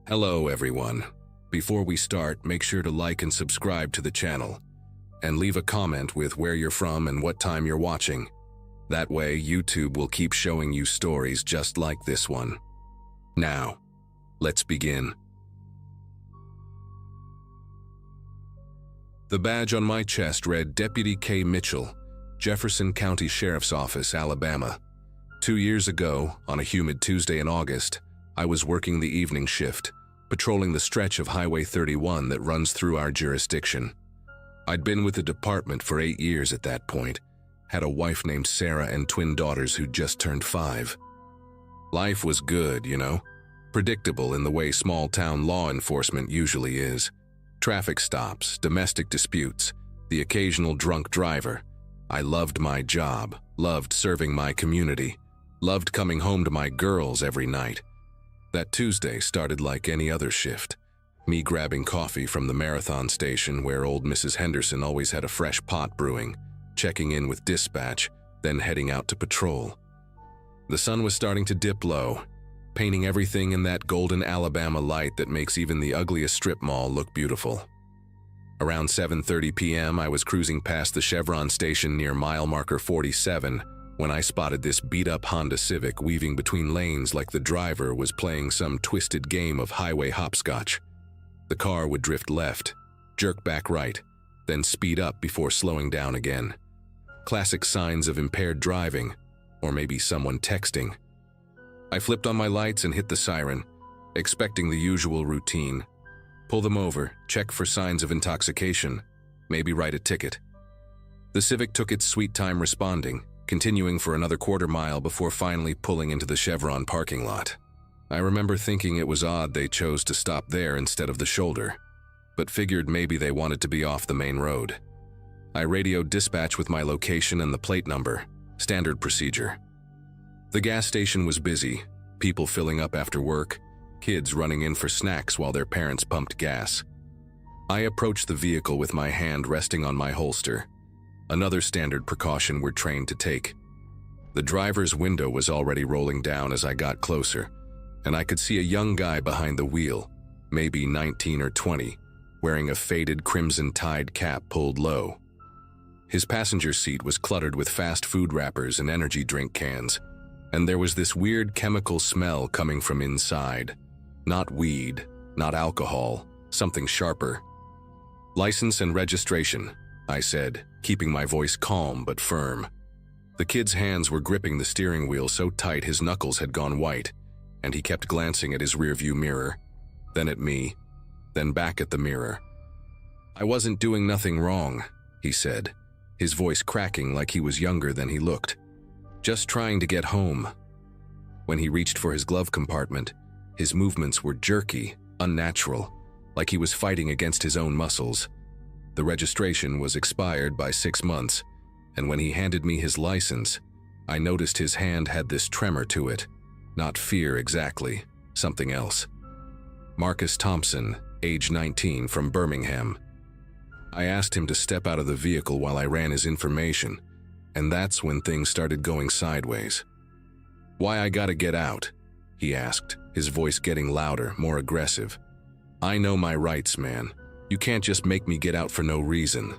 Hello everyone. Before we start, make sure to like and subscribe to the channel, and leave a comment with where you're from and what time you're watching. That way, YouTube will keep showing you stories just like this one. Now, let's begin. The badge on my chest read Deputy K. Mitchell, Jefferson County Sheriff's Office, Alabama. 2 years ago, on a humid Tuesday in August, I was working the evening shift, patrolling the stretch of Highway 31 that runs through our jurisdiction. I'd been with the department for 8 years at that point, had a wife named Sarah and twin daughters who'd just turned 5. Life was good, you know, predictable in the way small-town law enforcement usually is. Traffic stops, domestic disputes, the occasional drunk driver. I loved my job, loved serving my community, loved coming home to my girls every night. That Tuesday started like any other shift. Me grabbing coffee from the marathon station where old Mrs. Henderson always had a fresh pot brewing, checking in with dispatch, then heading out to patrol. The sun was starting to dip low, painting everything in that golden Alabama light that makes even the ugliest strip mall look beautiful. Around 7:30 p.m., I was cruising past the Chevron station near mile marker 47 when I spotted this beat-up Honda Civic weaving between lanes like the driver was playing some twisted game of highway hopscotch. The car would drift left, jerk back right, then speed up before slowing down again. Classic signs of impaired driving, or maybe someone texting. I flipped on my lights and hit the siren, expecting the usual routine. Pull them over, check for signs of intoxication, maybe write a ticket. The Civic took its sweet time responding, continuing for another quarter mile before finally pulling into the Chevron parking lot. I remember thinking it was odd they chose to stop there instead of the shoulder, but figured maybe they wanted to be off the main road. I radioed dispatch with my location and the plate number, standard procedure. The gas station was busy, people filling up after work, kids running in for snacks while their parents pumped gas. I approached the vehicle with my hand resting on my holster, another standard precaution we're trained to take. The driver's window was already rolling down as I got closer, and I could see a young guy behind the wheel, maybe 19 or 20, wearing a faded crimson-tied cap pulled low. His passenger seat was cluttered with fast food wrappers and energy drink cans, and there was this weird chemical smell coming from inside. Not weed, not alcohol, something sharper. "License and registration," I said, keeping my voice calm but firm. The kid's hands were gripping the steering wheel so tight his knuckles had gone white, and he kept glancing at his rearview mirror, then at me, then back at the mirror. "I wasn't doing nothing wrong," he said, his voice cracking like he was younger than he looked. "Just trying to get home." When he reached for his glove compartment, his movements were jerky, unnatural, like he was fighting against his own muscles. The registration was expired by 6 months, and when he handed me his license, I noticed his hand had this tremor to it. Not fear exactly, something else. Marcus Thompson, age 19, from Birmingham. I asked him to step out of the vehicle while I ran his information, and that's when things started going sideways. "Why I gotta get out?" he asked, his voice getting louder, more aggressive. "I know my rights, man. You can't just make me get out for no reason."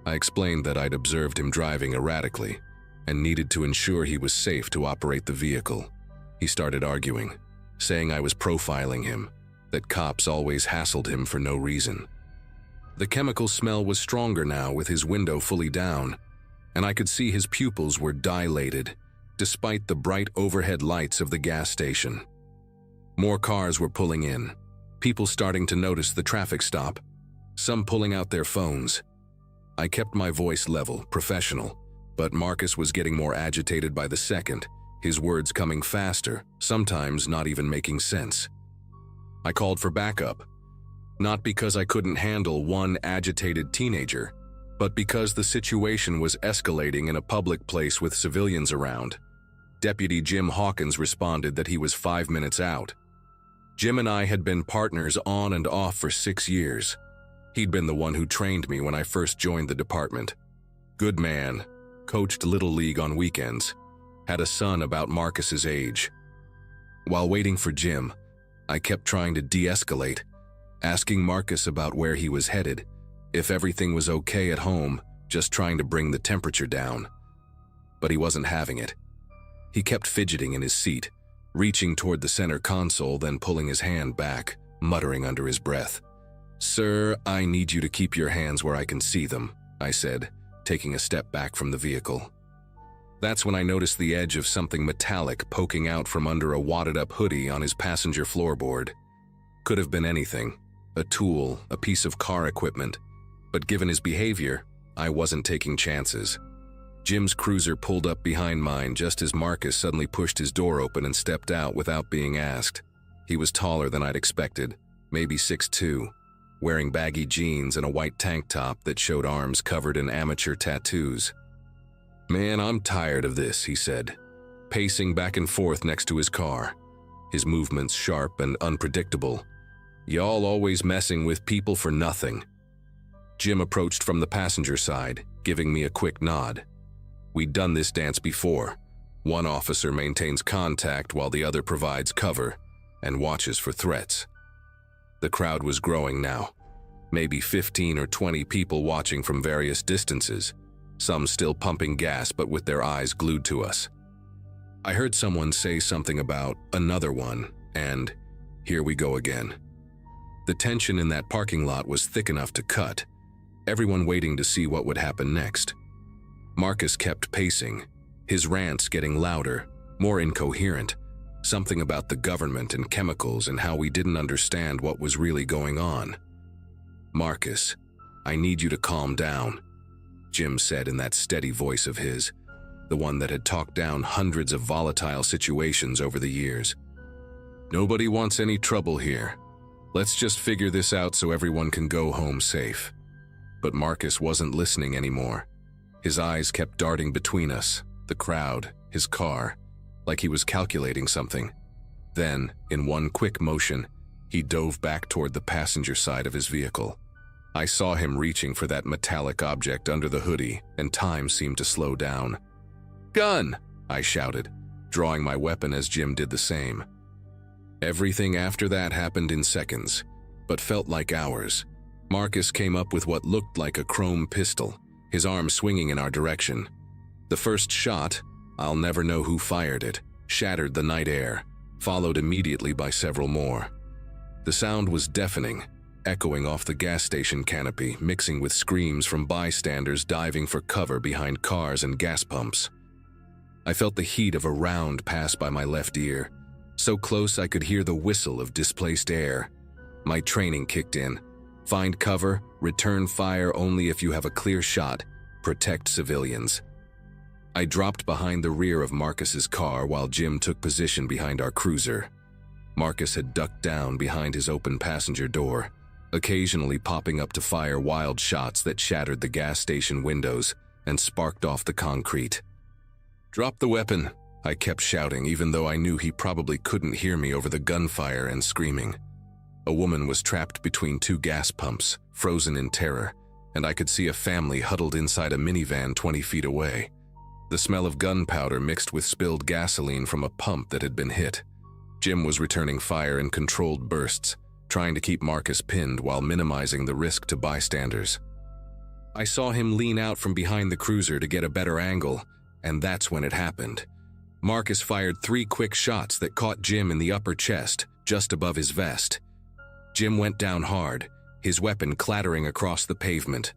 I explained that I'd observed him driving erratically and needed to ensure he was safe to operate the vehicle. He started arguing, saying I was profiling him, that cops always hassled him for no reason. The chemical smell was stronger now with his window fully down, and I could see his pupils were dilated, despite the bright overhead lights of the gas station. More cars were pulling in, people starting to notice the traffic stop, some pulling out their phones. I kept my voice level, professional, but Marcus was getting more agitated by the second, his words coming faster, sometimes not even making sense. I called for backup, not because I couldn't handle one agitated teenager, but because the situation was escalating in a public place with civilians around. Deputy Jim Hawkins responded that he was 5 minutes out. Jim and I had been partners on and off for 6 years. He'd been the one who trained me when I first joined the department. Good man, coached Little League on weekends, had a son about Marcus's age. While waiting for Jim, I kept trying to de-escalate, asking Marcus about where he was headed, if everything was okay at home, just trying to bring the temperature down. But he wasn't having it. He kept fidgeting in his seat, reaching toward the center console, then pulling his hand back, muttering under his breath. "Sir, I need you to keep your hands where I can see them," I said, taking a step back from the vehicle. That's when I noticed the edge of something metallic poking out from under a wadded-up hoodie on his passenger floorboard. Could have been anything, a tool, a piece of car equipment, but given his behavior, I wasn't taking chances. Jim's cruiser pulled up behind mine just as Marcus suddenly pushed his door open and stepped out without being asked. He was taller than I'd expected, maybe 6'2", wearing baggy jeans and a white tank top that showed arms covered in amateur tattoos. "Man, I'm tired of this," he said, pacing back and forth next to his car, his movements sharp and unpredictable. "Y'all always messing with people for nothing." Jim approached from the passenger side, giving me a quick nod. We'd done this dance before. One officer maintains contact while the other provides cover and watches for threats. The crowd was growing now, maybe 15 or 20 people watching from various distances, some still pumping gas but with their eyes glued to us. I heard someone say something about another one, and here we go again. The tension in that parking lot was thick enough to cut, everyone waiting to see what would happen next. Marcus kept pacing, his rants getting louder, more incoherent, something about the government and chemicals and how we didn't understand what was really going on. "Marcus, I need you to calm down," Jim said in that steady voice of his, the one that had talked down hundreds of volatile situations over the years. "Nobody wants any trouble here. Let's just figure this out so everyone can go home safe." But Marcus wasn't listening anymore. His eyes kept darting between us, the crowd, his car, like he was calculating something. Then, in one quick motion, he dove back toward the passenger side of his vehicle. I saw him reaching for that metallic object under the hoodie, and time seemed to slow down. "Gun!" I shouted, drawing my weapon as Jim did the same. Everything after that happened in seconds, but felt like hours. Marcus came up with what looked like a chrome pistol, his arm swinging in our direction. The first shot, I'll never know who fired it, shattered the night air, followed immediately by several more. The sound was deafening, echoing off the gas station canopy, mixing with screams from bystanders diving for cover behind cars and gas pumps. I felt the heat of a round pass by my left ear, so close I could hear the whistle of displaced air. My training kicked in. Find cover, return fire only if you have a clear shot, protect civilians. I dropped behind the rear of Marcus's car while Jim took position behind our cruiser. Marcus had ducked down behind his open passenger door, occasionally popping up to fire wild shots that shattered the gas station windows and sparked off the concrete. "Drop the weapon," I kept shouting, even though I knew he probably couldn't hear me over the gunfire and screaming. A woman was trapped between two gas pumps, frozen in terror, and I could see a family huddled inside a minivan 20 feet away. The smell of gunpowder mixed with spilled gasoline from a pump that had been hit. Jim was returning fire in controlled bursts, trying to keep Marcus pinned while minimizing the risk to bystanders. I saw him lean out from behind the cruiser to get a better angle, and that's when it happened. Marcus fired 3 quick shots that caught Jim in the upper chest, just above his vest. Jim went down hard, his weapon clattering across the pavement.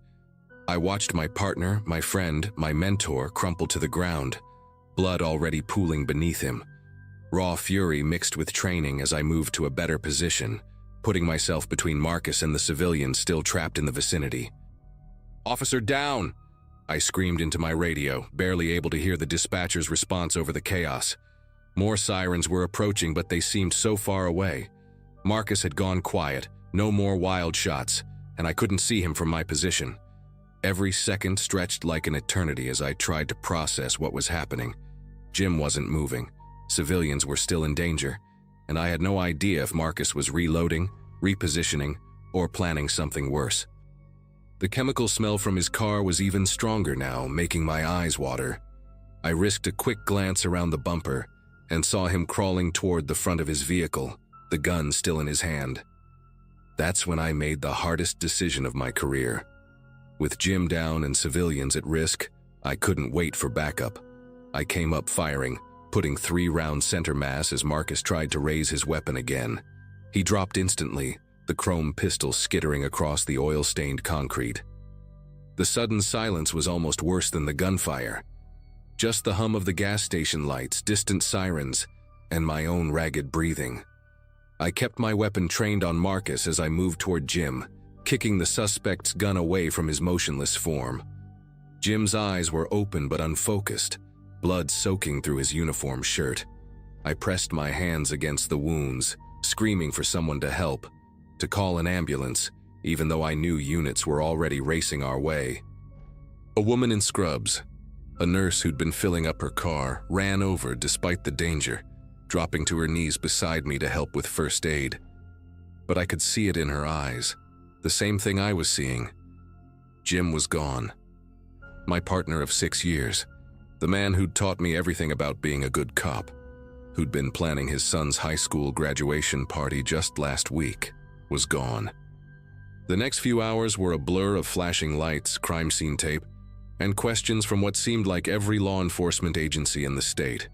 I watched my partner, my friend, my mentor crumple to the ground, blood already pooling beneath him. Raw fury mixed with training as I moved to a better position, putting myself between Marcus and the civilians still trapped in the vicinity. "Officer down!" I screamed into my radio, barely able to hear the dispatcher's response over the chaos. More sirens were approaching, but they seemed so far away. Marcus had gone quiet, no more wild shots, and I couldn't see him from my position. Every second stretched like an eternity as I tried to process what was happening. Jim wasn't moving, civilians were still in danger, and I had no idea if Marcus was reloading, repositioning, or planning something worse. The chemical smell from his car was even stronger now, making my eyes water. I risked a quick glance around the bumper and saw him crawling toward the front of his vehicle, the gun still in his hand. That's when I made the hardest decision of my career. With Jim down and civilians at risk, I couldn't wait for backup. I came up firing, putting 3-round center mass as Marcus tried to raise his weapon again. He dropped instantly, the chrome pistol skittering across the oil-stained concrete. The sudden silence was almost worse than the gunfire. Just the hum of the gas station lights, distant sirens, and my own ragged breathing. I kept my weapon trained on Marcus as I moved toward Jim, kicking the suspect's gun away from his motionless form. Jim's eyes were open but unfocused, blood soaking through his uniform shirt. I pressed my hands against the wounds, screaming for someone to help, to call an ambulance, even though I knew units were already racing our way. A woman in scrubs, a nurse who'd been filling up her car, ran over despite the danger, dropping to her knees beside me to help with first aid. But I could see it in her eyes, the same thing I was seeing. Jim was gone. My partner of 6 years, the man who'd taught me everything about being a good cop, who'd been planning his son's high school graduation party just last week, was gone. The next few hours were a blur of flashing lights, crime scene tape, and questions from what seemed like every law enforcement agency in the state.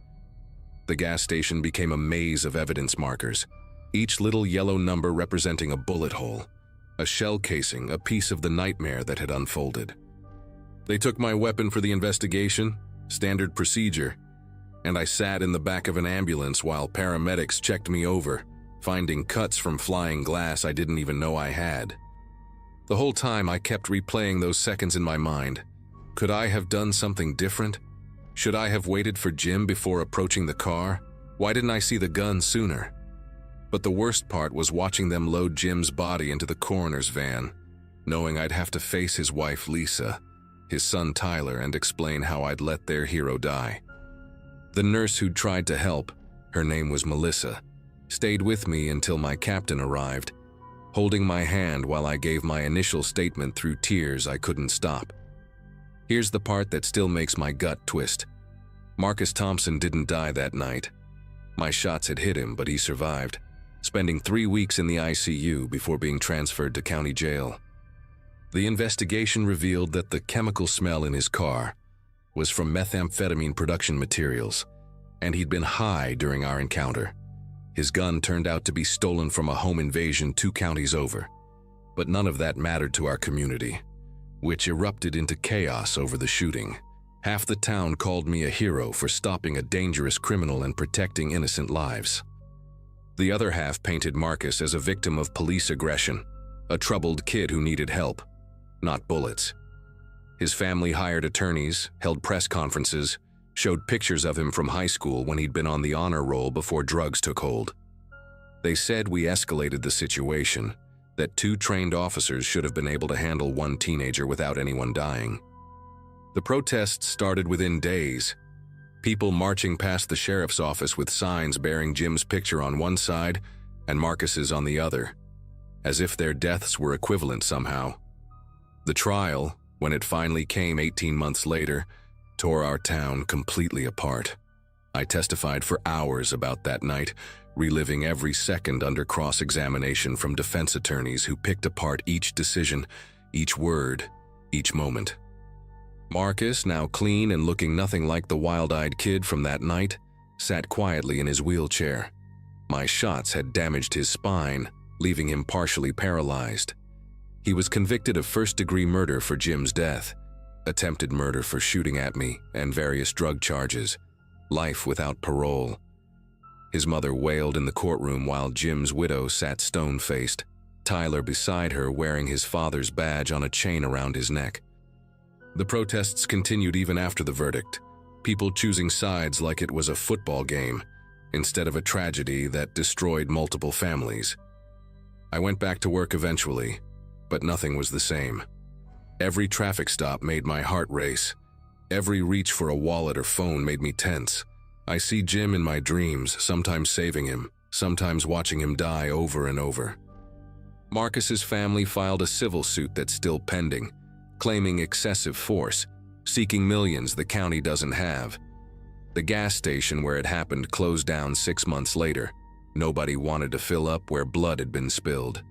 The gas station became a maze of evidence markers, each little yellow number representing a bullet hole, a shell casing, a piece of the nightmare that had unfolded. They took my weapon for the investigation, standard procedure, and I sat in the back of an ambulance while paramedics checked me over, finding cuts from flying glass I didn't even know I had. The whole time I kept replaying those seconds in my mind. Could I have done something different? Should I have waited for Jim before approaching the car? Why didn't I see the gun sooner? But the worst part was watching them load Jim's body into the coroner's van, knowing I'd have to face his wife Lisa, his son Tyler, and explain how I'd let their hero die. The nurse who'd tried to help, her name was Melissa, stayed with me until my captain arrived, holding my hand while I gave my initial statement through tears I couldn't stop. Here's the part that still makes my gut twist. Marcus Thompson didn't die that night. My shots had hit him, but he survived, spending 3 weeks in the ICU before being transferred to county jail. The investigation revealed that the chemical smell in his car was from methamphetamine production materials, and he'd been high during our encounter. His gun turned out to be stolen from a home invasion 2 counties over, but none of that mattered to our community, which erupted into chaos over the shooting. Half the town called me a hero for stopping a dangerous criminal and protecting innocent lives. The other half painted Marcus as a victim of police aggression, a troubled kid who needed help, not bullets. His family hired attorneys, held press conferences, showed pictures of him from high school when he'd been on the honor roll before drugs took hold. They said we escalated the situation, that 2 trained officers should have been able to handle 1 teenager without anyone dying. The protests started within days, people marching past the sheriff's office with signs bearing Jim's picture on one side and Marcus's on the other, as if their deaths were equivalent somehow. The trial, when it finally came 18 months later, tore our town completely apart. I testified for hours about that night, reliving every second under cross-examination from defense attorneys who picked apart each decision, each word, each moment. Marcus, now clean and looking nothing like the wild-eyed kid from that night, sat quietly in his wheelchair. My shots had damaged his spine, leaving him partially paralyzed. He was convicted of first-degree murder for Jim's death, attempted murder for shooting at me, and various drug charges, life without parole. His mother wailed in the courtroom while Jim's widow sat stone-faced, Tyler beside her wearing his father's badge on a chain around his neck. The protests continued even after the verdict, people choosing sides like it was a football game, instead of a tragedy that destroyed multiple families. I went back to work eventually, but nothing was the same. Every traffic stop made my heart race. Every reach for a wallet or phone made me tense. I see Jim in my dreams, sometimes saving him, sometimes watching him die over and over. Marcus's family filed a civil suit that's still pending, claiming excessive force, seeking millions the county doesn't have. The gas station where it happened closed down 6 months later, Nobody wanted to fill up where blood had been spilled.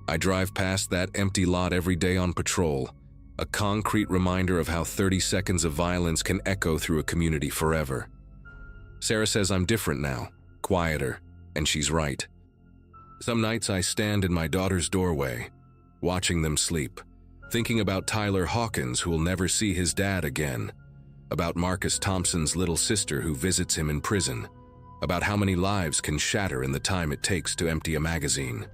I drive past that empty lot every day on patrol, a concrete reminder of how 30 seconds of violence can echo through a community forever. Sarah says I'm different now, quieter, and she's right. Some nights I stand in my daughter's doorway, watching them sleep, thinking about Tyler Hawkins, who will never see his dad again, about Marcus Thompson's little sister who visits him in prison, about how many lives can shatter in the time it takes to empty a magazine.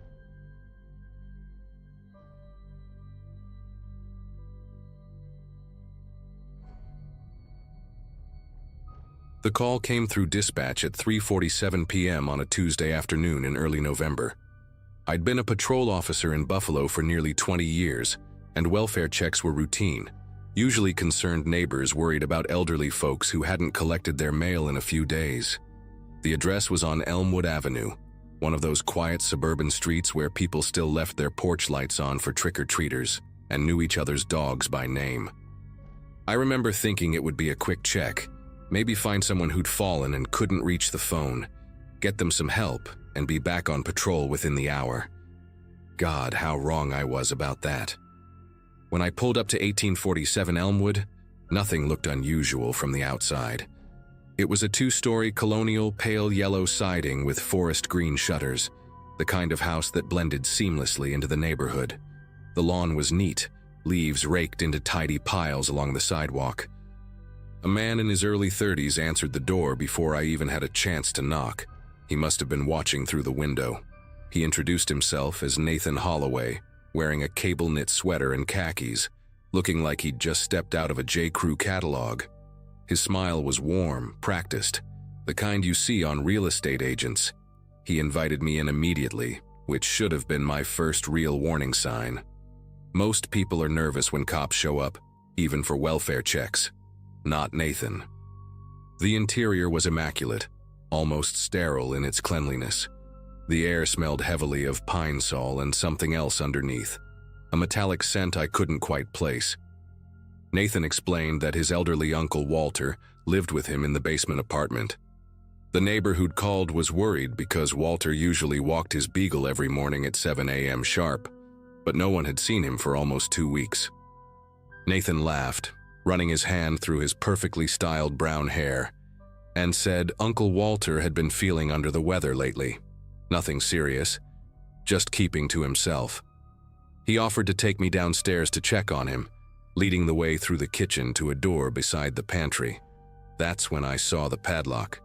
The call came through dispatch at 3:47 p.m. on a Tuesday afternoon in early November. I'd been a patrol officer in Buffalo for nearly 20 years, and welfare checks were routine, usually concerned neighbors worried about elderly folks who hadn't collected their mail in a few days. The address was on Elmwood Avenue, one of those quiet suburban streets where people still left their porch lights on for trick-or-treaters and knew each other's dogs by name. I remember thinking it would be a quick check, maybe find someone who'd fallen and couldn't reach the phone, get them some help, and be back on patrol within the hour. God, how wrong I was about that. When I pulled up to 1847 Elmwood, nothing looked unusual from the outside. It was a 2-story colonial pale yellow siding with forest green shutters, the kind of house that blended seamlessly into the neighborhood. The lawn was neat, leaves raked into tidy piles along the sidewalk. A man in his early 30s answered the door before I even had a chance to knock. He must have been watching through the window. He introduced himself as Nathan Holloway, wearing a cable-knit sweater and khakis, looking like he'd just stepped out of a J. Crew catalog. His smile was warm, practiced, the kind you see on real estate agents. He invited me in immediately, which should have been my first real warning sign. Most people are nervous when cops show up, even for welfare checks. Not Nathan. The interior was immaculate, almost sterile in its cleanliness. The air smelled heavily of pine sol and something else underneath, a metallic scent I couldn't quite place. Nathan explained that his elderly uncle Walter lived with him in the basement apartment. The neighbor who'd called was worried because Walter usually walked his beagle every morning at 7 a.m. sharp, but no one had seen him for almost 2 weeks. Nathan laughed, running his hand through his perfectly styled brown hair, and said Uncle Walter had been feeling under the weather lately. Nothing serious, just keeping to himself. He offered to take me downstairs to check on him, leading the way through the kitchen to a door beside the pantry. That's when I saw the padlock.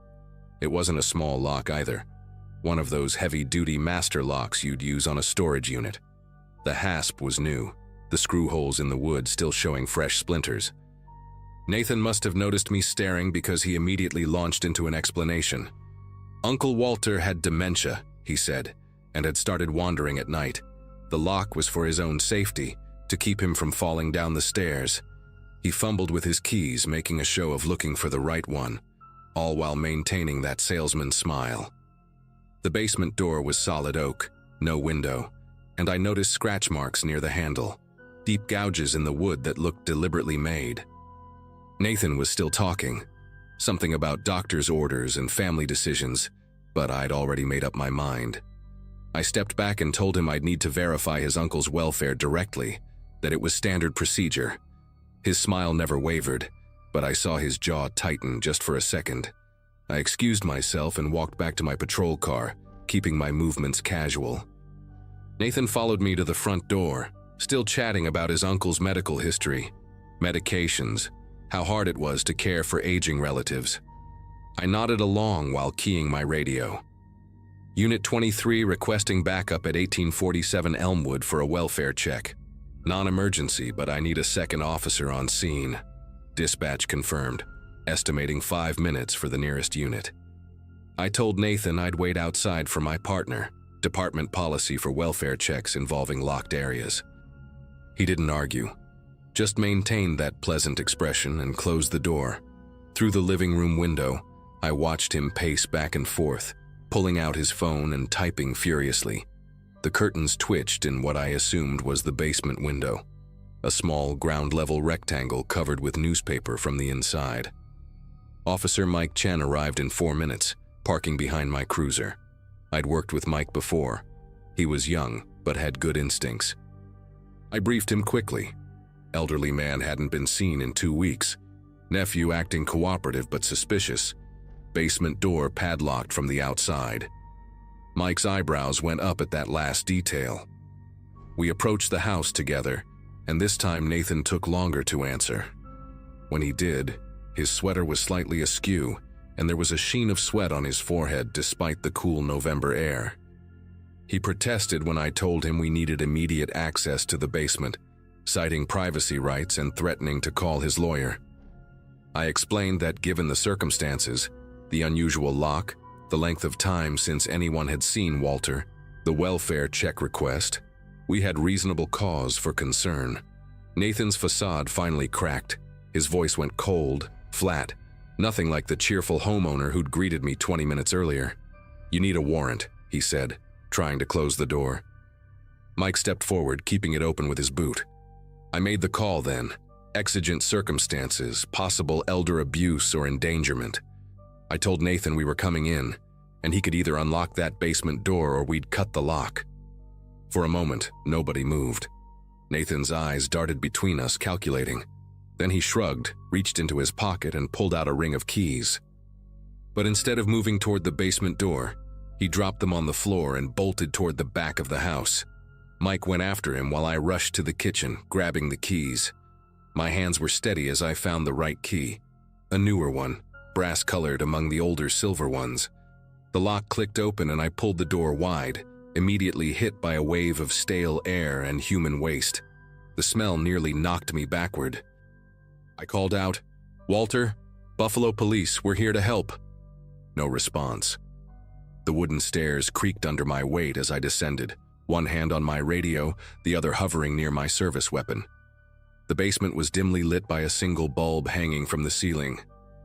It wasn't a small lock either, one of those heavy-duty master locks you'd use on a storage unit. The hasp was new, the screw holes in the wood still showing fresh splinters. Nathan must have noticed me staring because he immediately launched into an explanation. Uncle Walter had dementia, he said, and had started wandering at night. The lock was for his own safety, to keep him from falling down the stairs. He fumbled with his keys, making a show of looking for the right one, all while maintaining that salesman's smile. The basement door was solid oak, no window, and I noticed scratch marks near the handle, deep gouges in the wood that looked deliberately made. Nathan was still talking, something about doctor's orders and family decisions, but I'd already made up my mind. I stepped back and told him I'd need to verify his uncle's welfare directly, that it was standard procedure. His smile never wavered, but I saw his jaw tighten just for a second. I excused myself and walked back to my patrol car, keeping my movements casual. Nathan followed me to the front door, still chatting about his uncle's medical history, medications, how hard it was to care for aging relatives. I nodded along while keying my radio. Unit 23 requesting backup at 1847 Elmwood for a welfare check. Non-emergency, but I need a second officer on scene. Dispatch confirmed, estimating 5 minutes for the nearest unit. I told Nathan I'd wait outside for my partner, department policy for welfare checks involving locked areas. He didn't argue, just maintained that pleasant expression and closed the door. Through the living room window, I watched him pace back and forth, pulling out his phone and typing furiously. The curtains twitched in what I assumed was the basement window, a small ground-level rectangle covered with newspaper from the inside. Officer Mike Chen arrived in 4 minutes, parking behind my cruiser. I'd worked with Mike before. He was young, but had good instincts. I briefed him quickly. Elderly man hadn't been seen in 2 weeks. Nephew acting cooperative but suspicious. Basement door padlocked from the outside. Mike's eyebrows went up at that last detail. We approached the house together, and this time Nathan took longer to answer. When he did, his sweater was slightly askew, and there was a sheen of sweat on his forehead despite the cool November air. He protested when I told him we needed immediate access to the basement, citing privacy rights and threatening to call his lawyer. I explained that given the circumstances, the unusual lock, the length of time since anyone had seen Walter, the welfare check request, we had reasonable cause for concern. Nathan's facade finally cracked. His voice went cold, flat, nothing like the cheerful homeowner who'd greeted me 20 minutes earlier. "You need a warrant," he said, trying to close the door. Mike stepped forward, keeping it open with his boot. I made the call then. Exigent circumstances, possible elder abuse or endangerment. I told Nathan we were coming in, and he could either unlock that basement door or we'd cut the lock. For a moment, nobody moved. Nathan's eyes darted between us, calculating. Then he shrugged, reached into his pocket, and pulled out a ring of keys. But instead of moving toward the basement door, he dropped them on the floor and bolted toward the back of the house. Mike went after him while I rushed to the kitchen, grabbing the keys. My hands were steady as I found the right key, a newer one, brass-colored among the older silver ones. The lock clicked open and I pulled the door wide, immediately hit by a wave of stale air and human waste. The smell nearly knocked me backward. I called out, "Walter, Buffalo Police, we're here to help." No response. The wooden stairs creaked under my weight as I descended, one hand on my radio, the other hovering near my service weapon. The basement was dimly lit by a single bulb hanging from the ceiling,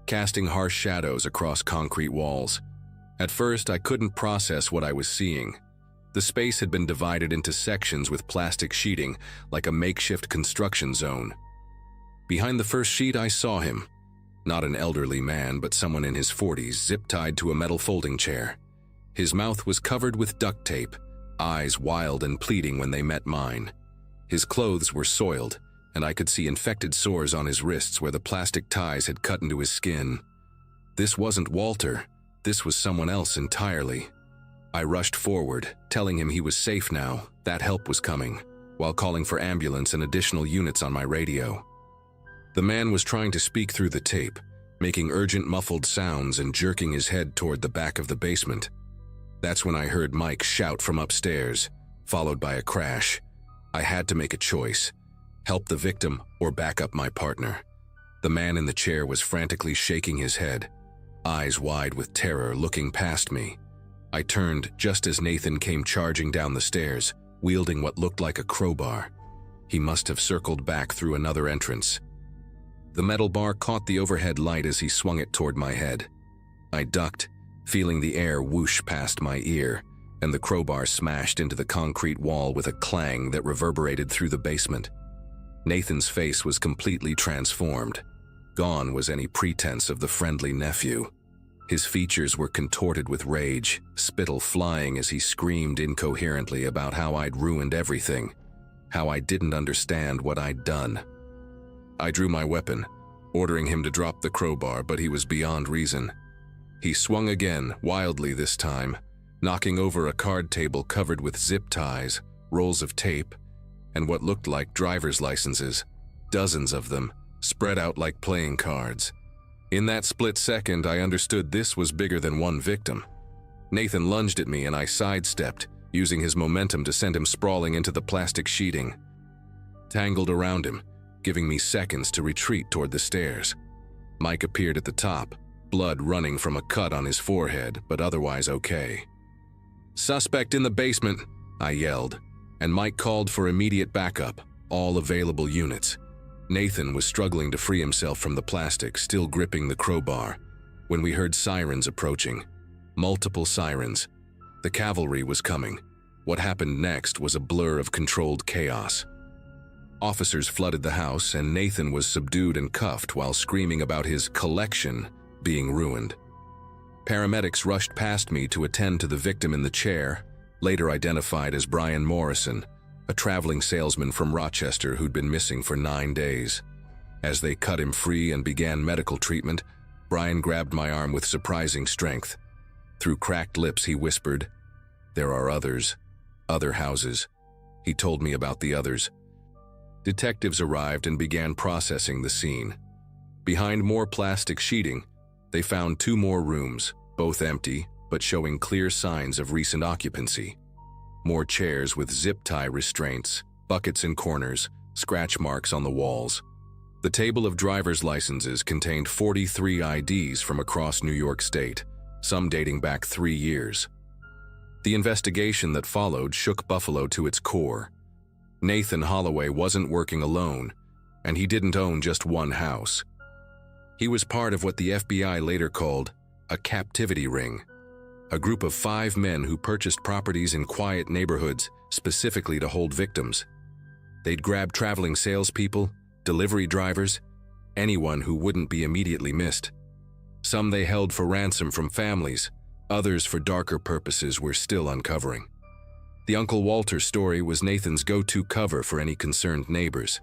casting harsh shadows across concrete walls. At first, I couldn't process what I was seeing. The space had been divided into sections with plastic sheeting, like a makeshift construction zone. Behind the first sheet, I saw him. Not an elderly man, but someone in his 40s, zip-tied to a metal folding chair. His mouth was covered with duct tape, eyes wild and pleading when they met mine. His clothes were soiled, and I could see infected sores on his wrists where the plastic ties had cut into his skin. This wasn't Walter. This was someone else entirely. I rushed forward, telling him he was safe now, that help was coming, while calling for ambulance and additional units on my radio. The man was trying to speak through the tape, making urgent muffled sounds and jerking his head toward the back of the basement. That's when I heard Mike shout from upstairs, followed by a crash. I had to make a choice: help the victim or back up my partner. The man in the chair was frantically shaking his head, eyes wide with terror, looking past me. I turned just as Nathan came charging down the stairs, wielding what looked like a crowbar. He must have circled back through another entrance. The metal bar caught the overhead light as he swung it toward my head. I ducked, feeling the air whoosh past my ear, and the crowbar smashed into the concrete wall with a clang that reverberated through the basement. Nathan's face was completely transformed. Gone was any pretense of the friendly nephew. His features were contorted with rage, spittle flying as he screamed incoherently about how I'd ruined everything, how I didn't understand what I'd done. I drew my weapon, ordering him to drop the crowbar, but he was beyond reason. He swung again, wildly this time, knocking over a card table covered with zip ties, rolls of tape, and what looked like driver's licenses, dozens of them, spread out like playing cards. In that split second, I understood this was bigger than one victim. Nathan lunged at me and I sidestepped, using his momentum to send him sprawling into the plastic sheeting. Tangled around him, giving me seconds to retreat toward the stairs. Mike appeared at the top, blood running from a cut on his forehead, but otherwise okay. "Suspect in the basement," I yelled, and Mike called for immediate backup, all available units. Nathan was struggling to free himself from the plastic, still gripping the crowbar, when we heard sirens approaching. Multiple sirens. The cavalry was coming. What happened next was a blur of controlled chaos. Officers flooded the house, and Nathan was subdued and cuffed while screaming about his collection being ruined. Paramedics rushed past me to attend to the victim in the chair, later identified as Brian Morrison, a traveling salesman from Rochester who'd been missing for 9 days. As they cut him free and began medical treatment, Brian grabbed my arm with surprising strength. Through cracked lips, he whispered, "There are others. Other houses." He told me about the others. Detectives arrived and began processing the scene. Behind more plastic sheeting, they found 2 more rooms, both empty, but showing clear signs of recent occupancy. More chairs with zip tie restraints, buckets in corners, scratch marks on the walls. The table of driver's licenses contained 43 IDs from across New York State, some dating back 3 years. The investigation that followed shook Buffalo to its core. Nathan Holloway wasn't working alone, and he didn't own just one house. He was part of what the FBI later called a captivity ring, a group of 5 men who purchased properties in quiet neighborhoods specifically to hold victims. They'd grab traveling salespeople, delivery drivers, anyone who wouldn't be immediately missed. Some they held for ransom from families, others for darker purposes we're still uncovering. The Uncle Walter story was Nathan's go-to cover for any concerned neighbors.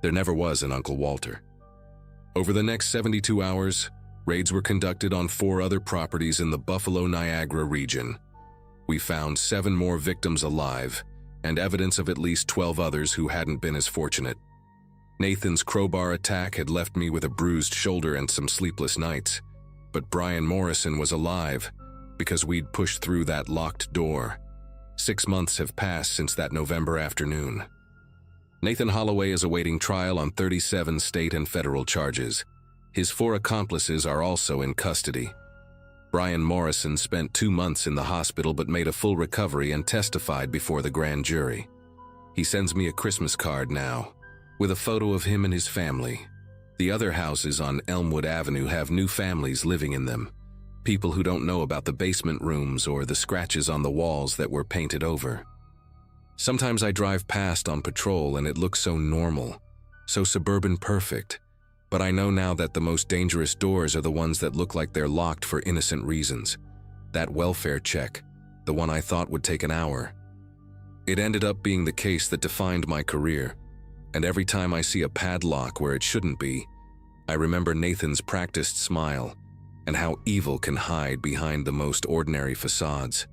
There never was an Uncle Walter. Over the next 72 hours, raids were conducted on 4 other properties in the Buffalo-Niagara region. We found 7 more victims alive, and evidence of at least 12 others who hadn't been as fortunate. Nathan's crowbar attack had left me with a bruised shoulder and some sleepless nights, but Brian Morrison was alive because we'd pushed through that locked door. 6 months have passed since that November afternoon. Nathan Holloway is awaiting trial on 37 state and federal charges. His 4 accomplices are also in custody. Brian Morrison spent 2 months in the hospital but made a full recovery and testified before the grand jury. He sends me a Christmas card now, with a photo of him and his family. The other houses on Elmwood Avenue have new families living in them, people who don't know about the basement rooms or the scratches on the walls that were painted over. Sometimes I drive past on patrol and it looks so normal, so suburban perfect, but I know now that the most dangerous doors are the ones that look like they're locked for innocent reasons. That welfare check, the one I thought would take an hour. It ended up being the case that defined my career, and every time I see a padlock where it shouldn't be, I remember Nathan's practiced smile and how evil can hide behind the most ordinary facades.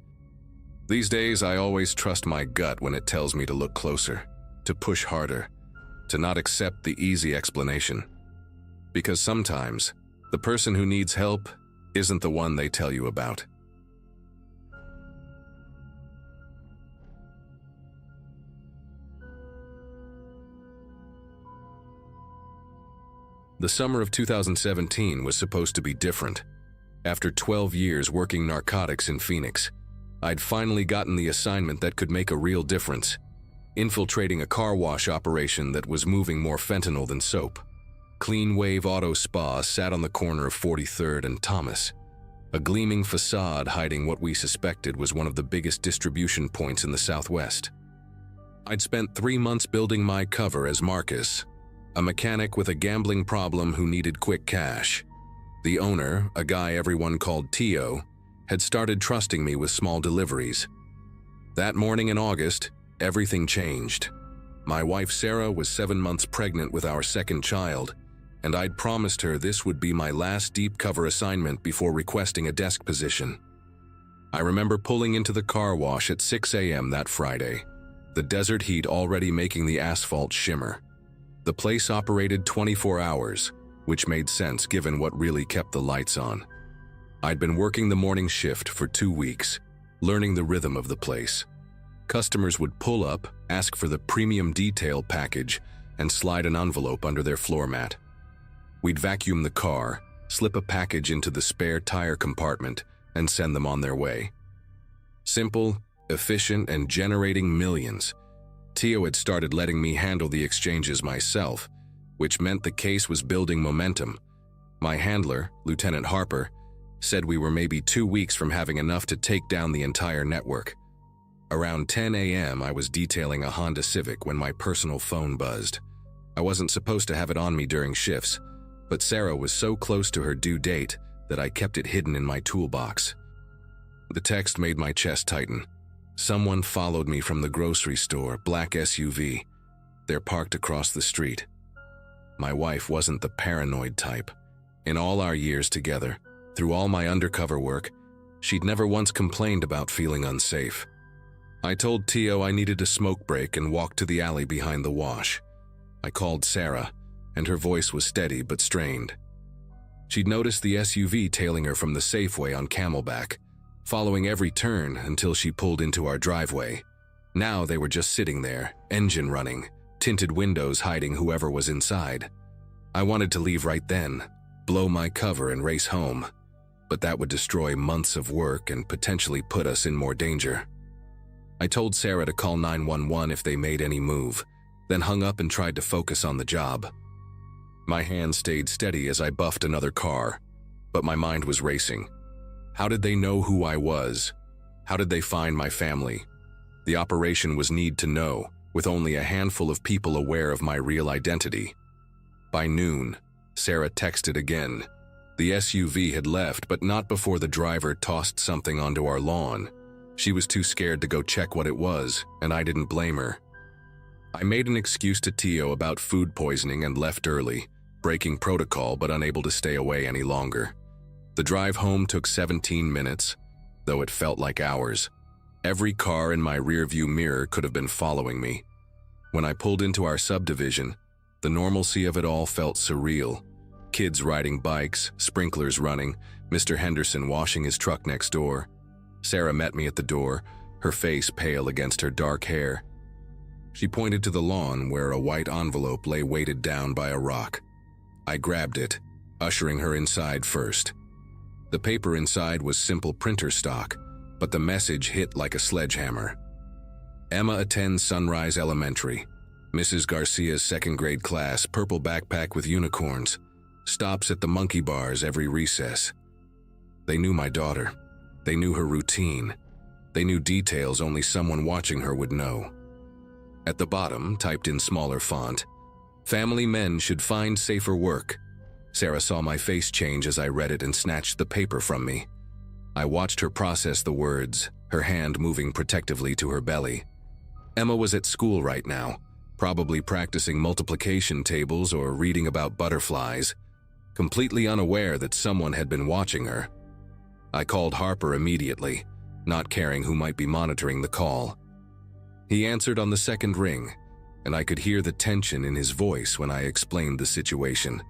These days, I always trust my gut when it tells me to look closer, to push harder, to not accept the easy explanation. Because sometimes, the person who needs help isn't the one they tell you about. The summer of 2017 was supposed to be different. After 12 years working narcotics in Phoenix, I'd finally gotten the assignment that could make a real difference, infiltrating a car wash operation that was moving more fentanyl than soap. Clean Wave Auto Spa sat on the corner of 43rd and Thomas, a gleaming facade hiding what we suspected was one of the biggest distribution points in the Southwest. I'd spent 3 months building my cover as Marcus, a mechanic with a gambling problem who needed quick cash. The owner, a guy everyone called Tio, had started trusting me with small deliveries. That morning in August, everything changed. My wife Sarah was 7 months pregnant with our second child, and I'd promised her this would be my last deep cover assignment before requesting a desk position. I remember pulling into the car wash at 6 a.m. that Friday, the desert heat already making the asphalt shimmer. The place operated 24 hours, which made sense given what really kept the lights on. I'd been working the morning shift for 2 weeks, learning the rhythm of the place. Customers would pull up, ask for the premium detail package, and slide an envelope under their floor mat. We'd vacuum the car, slip a package into the spare tire compartment, and send them on their way. Simple, efficient, and generating millions. Tio had started letting me handle the exchanges myself, which meant the case was building momentum. My handler, Lieutenant Harper, said we were maybe 2 weeks from having enough to take down the entire network. Around 10 a.m., I was detailing a Honda Civic when my personal phone buzzed. I wasn't supposed to have it on me during shifts, but Sarah was so close to her due date that I kept it hidden in my toolbox. The text made my chest tighten. Someone followed me from the grocery store, black SUV. They're parked across the street. My wife wasn't the paranoid type. In all our years together, through all my undercover work, she'd never once complained about feeling unsafe. I told Tio I needed a smoke break and walked to the alley behind the wash. I called Sarah, and her voice was steady but strained. She'd noticed the SUV tailing her from the Safeway on Camelback, following every turn until she pulled into our driveway. Now they were just sitting there, engine running, tinted windows hiding whoever was inside. I wanted to leave right then, blow my cover and race home, but that would destroy months of work and potentially put us in more danger. I told Sarah to call 911 if they made any move, then hung up and tried to focus on the job. My hand stayed steady as I buffed another car, but my mind was racing. How did they know who I was? How did they find my family? The operation was need to know, with only a handful of people aware of my real identity. By noon, Sarah texted again. The SUV had left, but not before the driver tossed something onto our lawn. She was too scared to go check what it was, and I didn't blame her. I made an excuse to Tio about food poisoning and left early, breaking protocol but unable to stay away any longer. The drive home took 17 minutes, though it felt like hours. Every car in my rearview mirror could have been following me. When I pulled into our subdivision, the normalcy of it all felt surreal. Kids riding bikes, sprinklers running, Mr. Henderson washing his truck next door. Sarah met me at the door, her face pale against her dark hair. She pointed to the lawn where a white envelope lay weighted down by a rock. I grabbed it, ushering her inside first. The paper inside was simple printer stock, but the message hit like a sledgehammer. Emma attends Sunrise Elementary. Mrs. Garcia's second-grade class, purple backpack with unicorns. Stops at the monkey bars every recess. They knew my daughter. They knew her routine. They knew details only someone watching her would know. At the bottom, typed in smaller font, "Family men should find safer work." Sarah saw my face change as I read it and snatched the paper from me. I watched her process the words, her hand moving protectively to her belly. Emma was at school right now, probably practicing multiplication tables or reading about butterflies, completely unaware that someone had been watching her. I called Harper immediately, not caring who might be monitoring the call. He answered on the second ring, and I could hear the tension in his voice when I explained the situation.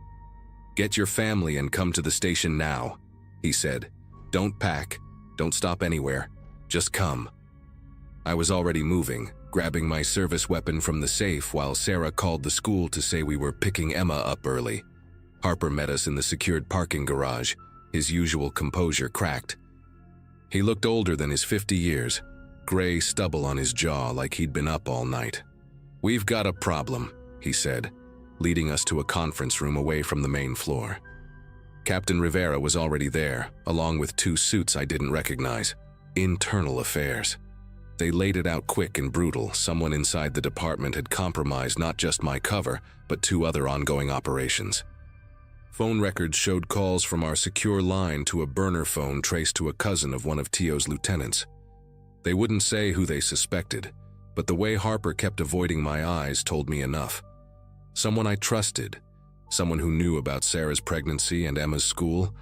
"Get your family and come to the station now," he said. "Don't pack, don't stop anywhere, just come." I was already moving, grabbing my service weapon from the safe while Sarah called the school to say we were picking Emma up early. Harper met us in the secured parking garage, his usual composure cracked. He looked older than his 50 years, gray stubble on his jaw like he'd been up all night. "We've got a problem," he said, leading us to a conference room away from the main floor. Captain Rivera was already there, along with 2 suits I didn't recognize. Internal affairs. They laid it out quick and brutal. Someone inside the department had compromised not just my cover, but 2 other ongoing operations. Phone records showed calls from our secure line to a burner phone traced to a cousin of one of Tio's lieutenants. They wouldn't say who they suspected, but the way Harper kept avoiding my eyes told me enough. Someone I trusted, someone who knew about Sarah's pregnancy and Emma's school,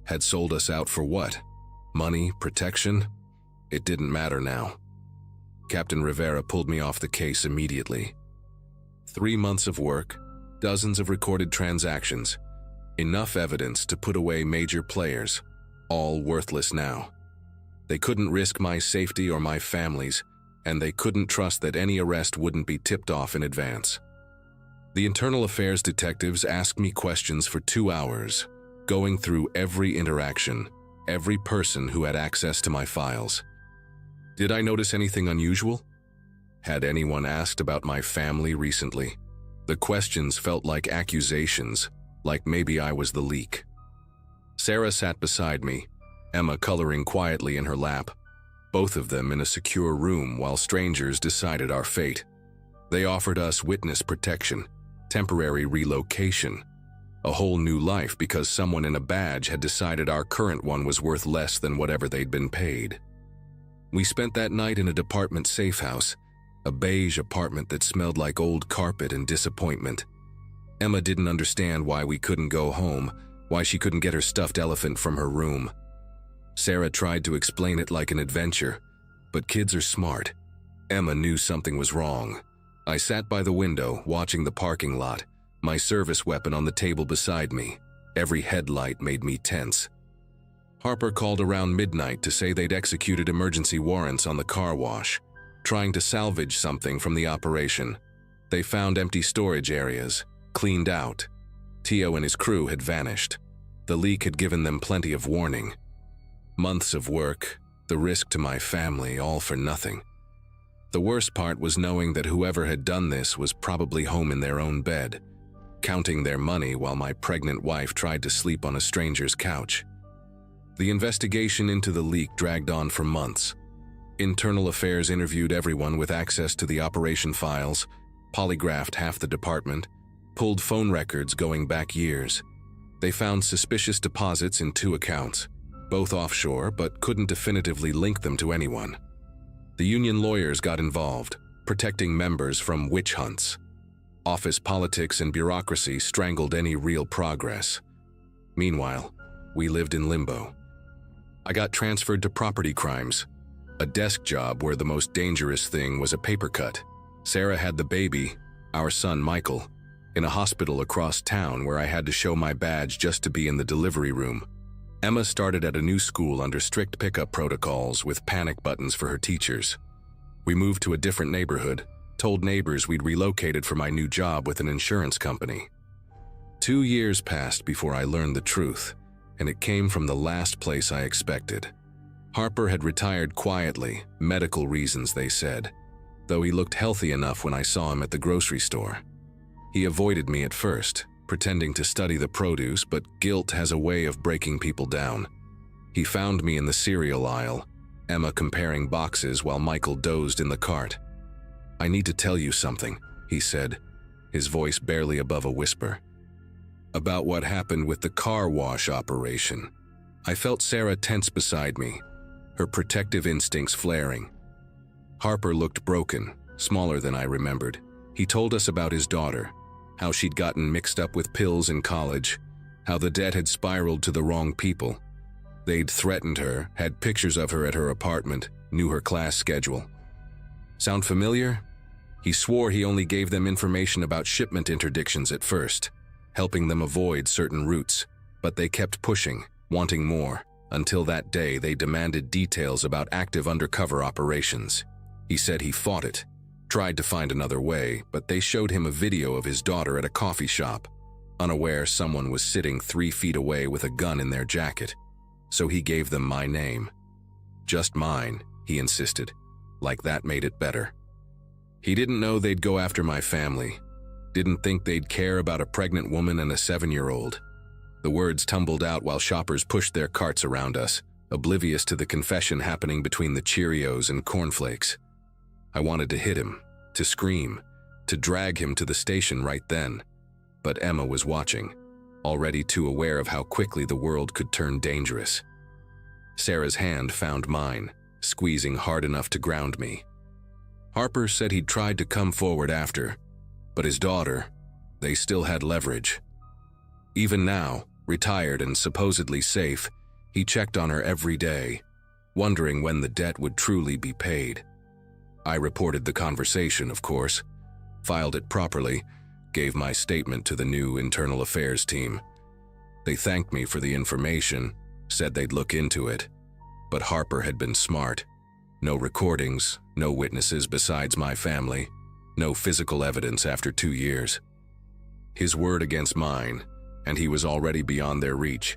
had sold us out for what? Money, protection? It didn't matter now. Captain Rivera pulled me off the case immediately. 3 months of work, dozens of recorded transactions, enough evidence to put away major players, all worthless now. They couldn't risk my safety or my family's, and they couldn't trust that any arrest wouldn't be tipped off in advance. The internal affairs detectives asked me questions for 2 hours, going through every interaction, every person who had access to my files. Did I notice anything unusual? Had anyone asked about my family recently? The questions felt like accusations, like maybe I was the leak. Sarah sat beside me, Emma coloring quietly in her lap, both of them in a secure room while strangers decided our fate. They offered us witness protection, temporary relocation, A whole new life because someone in a badge had decided our current one was worth less than whatever they'd been paid. We spent that night in a department safe house, a beige apartment that smelled like old carpet and disappointment. Emma didn't understand why we couldn't go home, why she couldn't get her stuffed elephant from her room. Sarah tried to explain it like an adventure, but kids are smart. Emma knew something was wrong. I sat by the window, watching the parking lot, my service weapon on the table beside me. Every headlight made me tense. Harper called around midnight to say they'd executed emergency warrants on the car wash, trying to salvage something from the operation. They found empty storage areas, cleaned out. Tio and his crew had vanished. The leak had given them plenty of warning. Months of work, the risk to my family, all for nothing. The worst part was knowing that whoever had done this was probably home in their own bed, counting their money while my pregnant wife tried to sleep on a stranger's couch. The investigation into the leak dragged on for months. Internal Affairs interviewed everyone with access to the operation files, polygraphed half the department, pulled phone records going back years. They found suspicious deposits in 2 accounts, both offshore, but couldn't definitively link them to anyone. The union lawyers got involved, protecting members from witch hunts. Office politics and bureaucracy strangled any real progress. Meanwhile, we lived in limbo. I got transferred to property crimes, a desk job where the most dangerous thing was a paper cut. Sarah had the baby, our son Michael, in a hospital across town where I had to show my badge just to be in the delivery room. Emma started at a new school under strict pickup protocols with panic buttons for her teachers. We moved to a different neighborhood, told neighbors we'd relocated for my new job with an insurance company. 2 years passed before I learned the truth, and it came from the last place I expected. Harper had retired quietly, medical reasons they said, though he looked healthy enough when I saw him at the grocery store. He avoided me at first, pretending to study the produce, but guilt has a way of breaking people down. He found me in the cereal aisle, Emma comparing boxes while Michael dozed in the cart. "I need to tell you something," he said, his voice barely above a whisper. "About what happened with the car wash operation." I felt Sarah tense beside me, her protective instincts flaring. Harper looked broken, smaller than I remembered. He told us about his daughter, how she'd gotten mixed up with pills in college, how the debt had spiraled to the wrong people. They'd threatened her, had pictures of her at her apartment, knew her class schedule. Sound familiar? He swore he only gave them information about shipment interdictions at first, helping them avoid certain routes, but they kept pushing, wanting more, until that day they demanded details about active undercover operations. He said he fought it, tried to find another way, but they showed him a video of his daughter at a coffee shop, unaware someone was sitting 3 feet away with a gun in their jacket. So he gave them my name. "Just mine," he insisted, like that made it better. He didn't know they'd go after my family, didn't think they'd care about a pregnant woman and a 7-year-old. The words tumbled out while shoppers pushed their carts around us, oblivious to the confession happening between the Cheerios and cornflakes. I wanted to hit him, to scream, to drag him to the station right then. But Emma was watching, already too aware of how quickly the world could turn dangerous. Sarah's hand found mine, squeezing hard enough to ground me. Harper said he'd tried to come forward after, but his daughter, they still had leverage. Even now, retired and supposedly safe, he checked on her every day, wondering when the debt would truly be paid. I reported the conversation, of course, filed it properly, gave my statement to the new Internal Affairs team. They thanked me for the information, said they'd look into it, but Harper had been smart. No recordings, no witnesses besides my family, no physical evidence after 2 years. His word against mine, and he was already beyond their reach.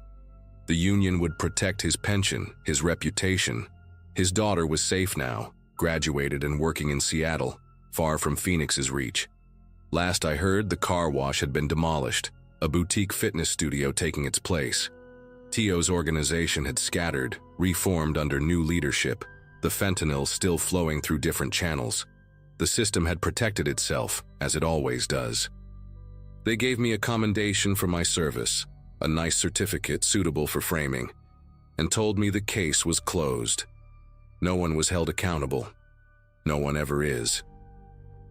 The union would protect his pension, his reputation. His daughter was safe now, graduated and working in Seattle, far from Phoenix's reach. Last I heard, the car wash had been demolished, a boutique fitness studio taking its place. Tio's organization had scattered, reformed under new leadership, the fentanyl still flowing through different channels. The system had protected itself, as it always does. They gave me a commendation for my service, a nice certificate suitable for framing, and told me the case was closed. No one was held accountable. No one ever is.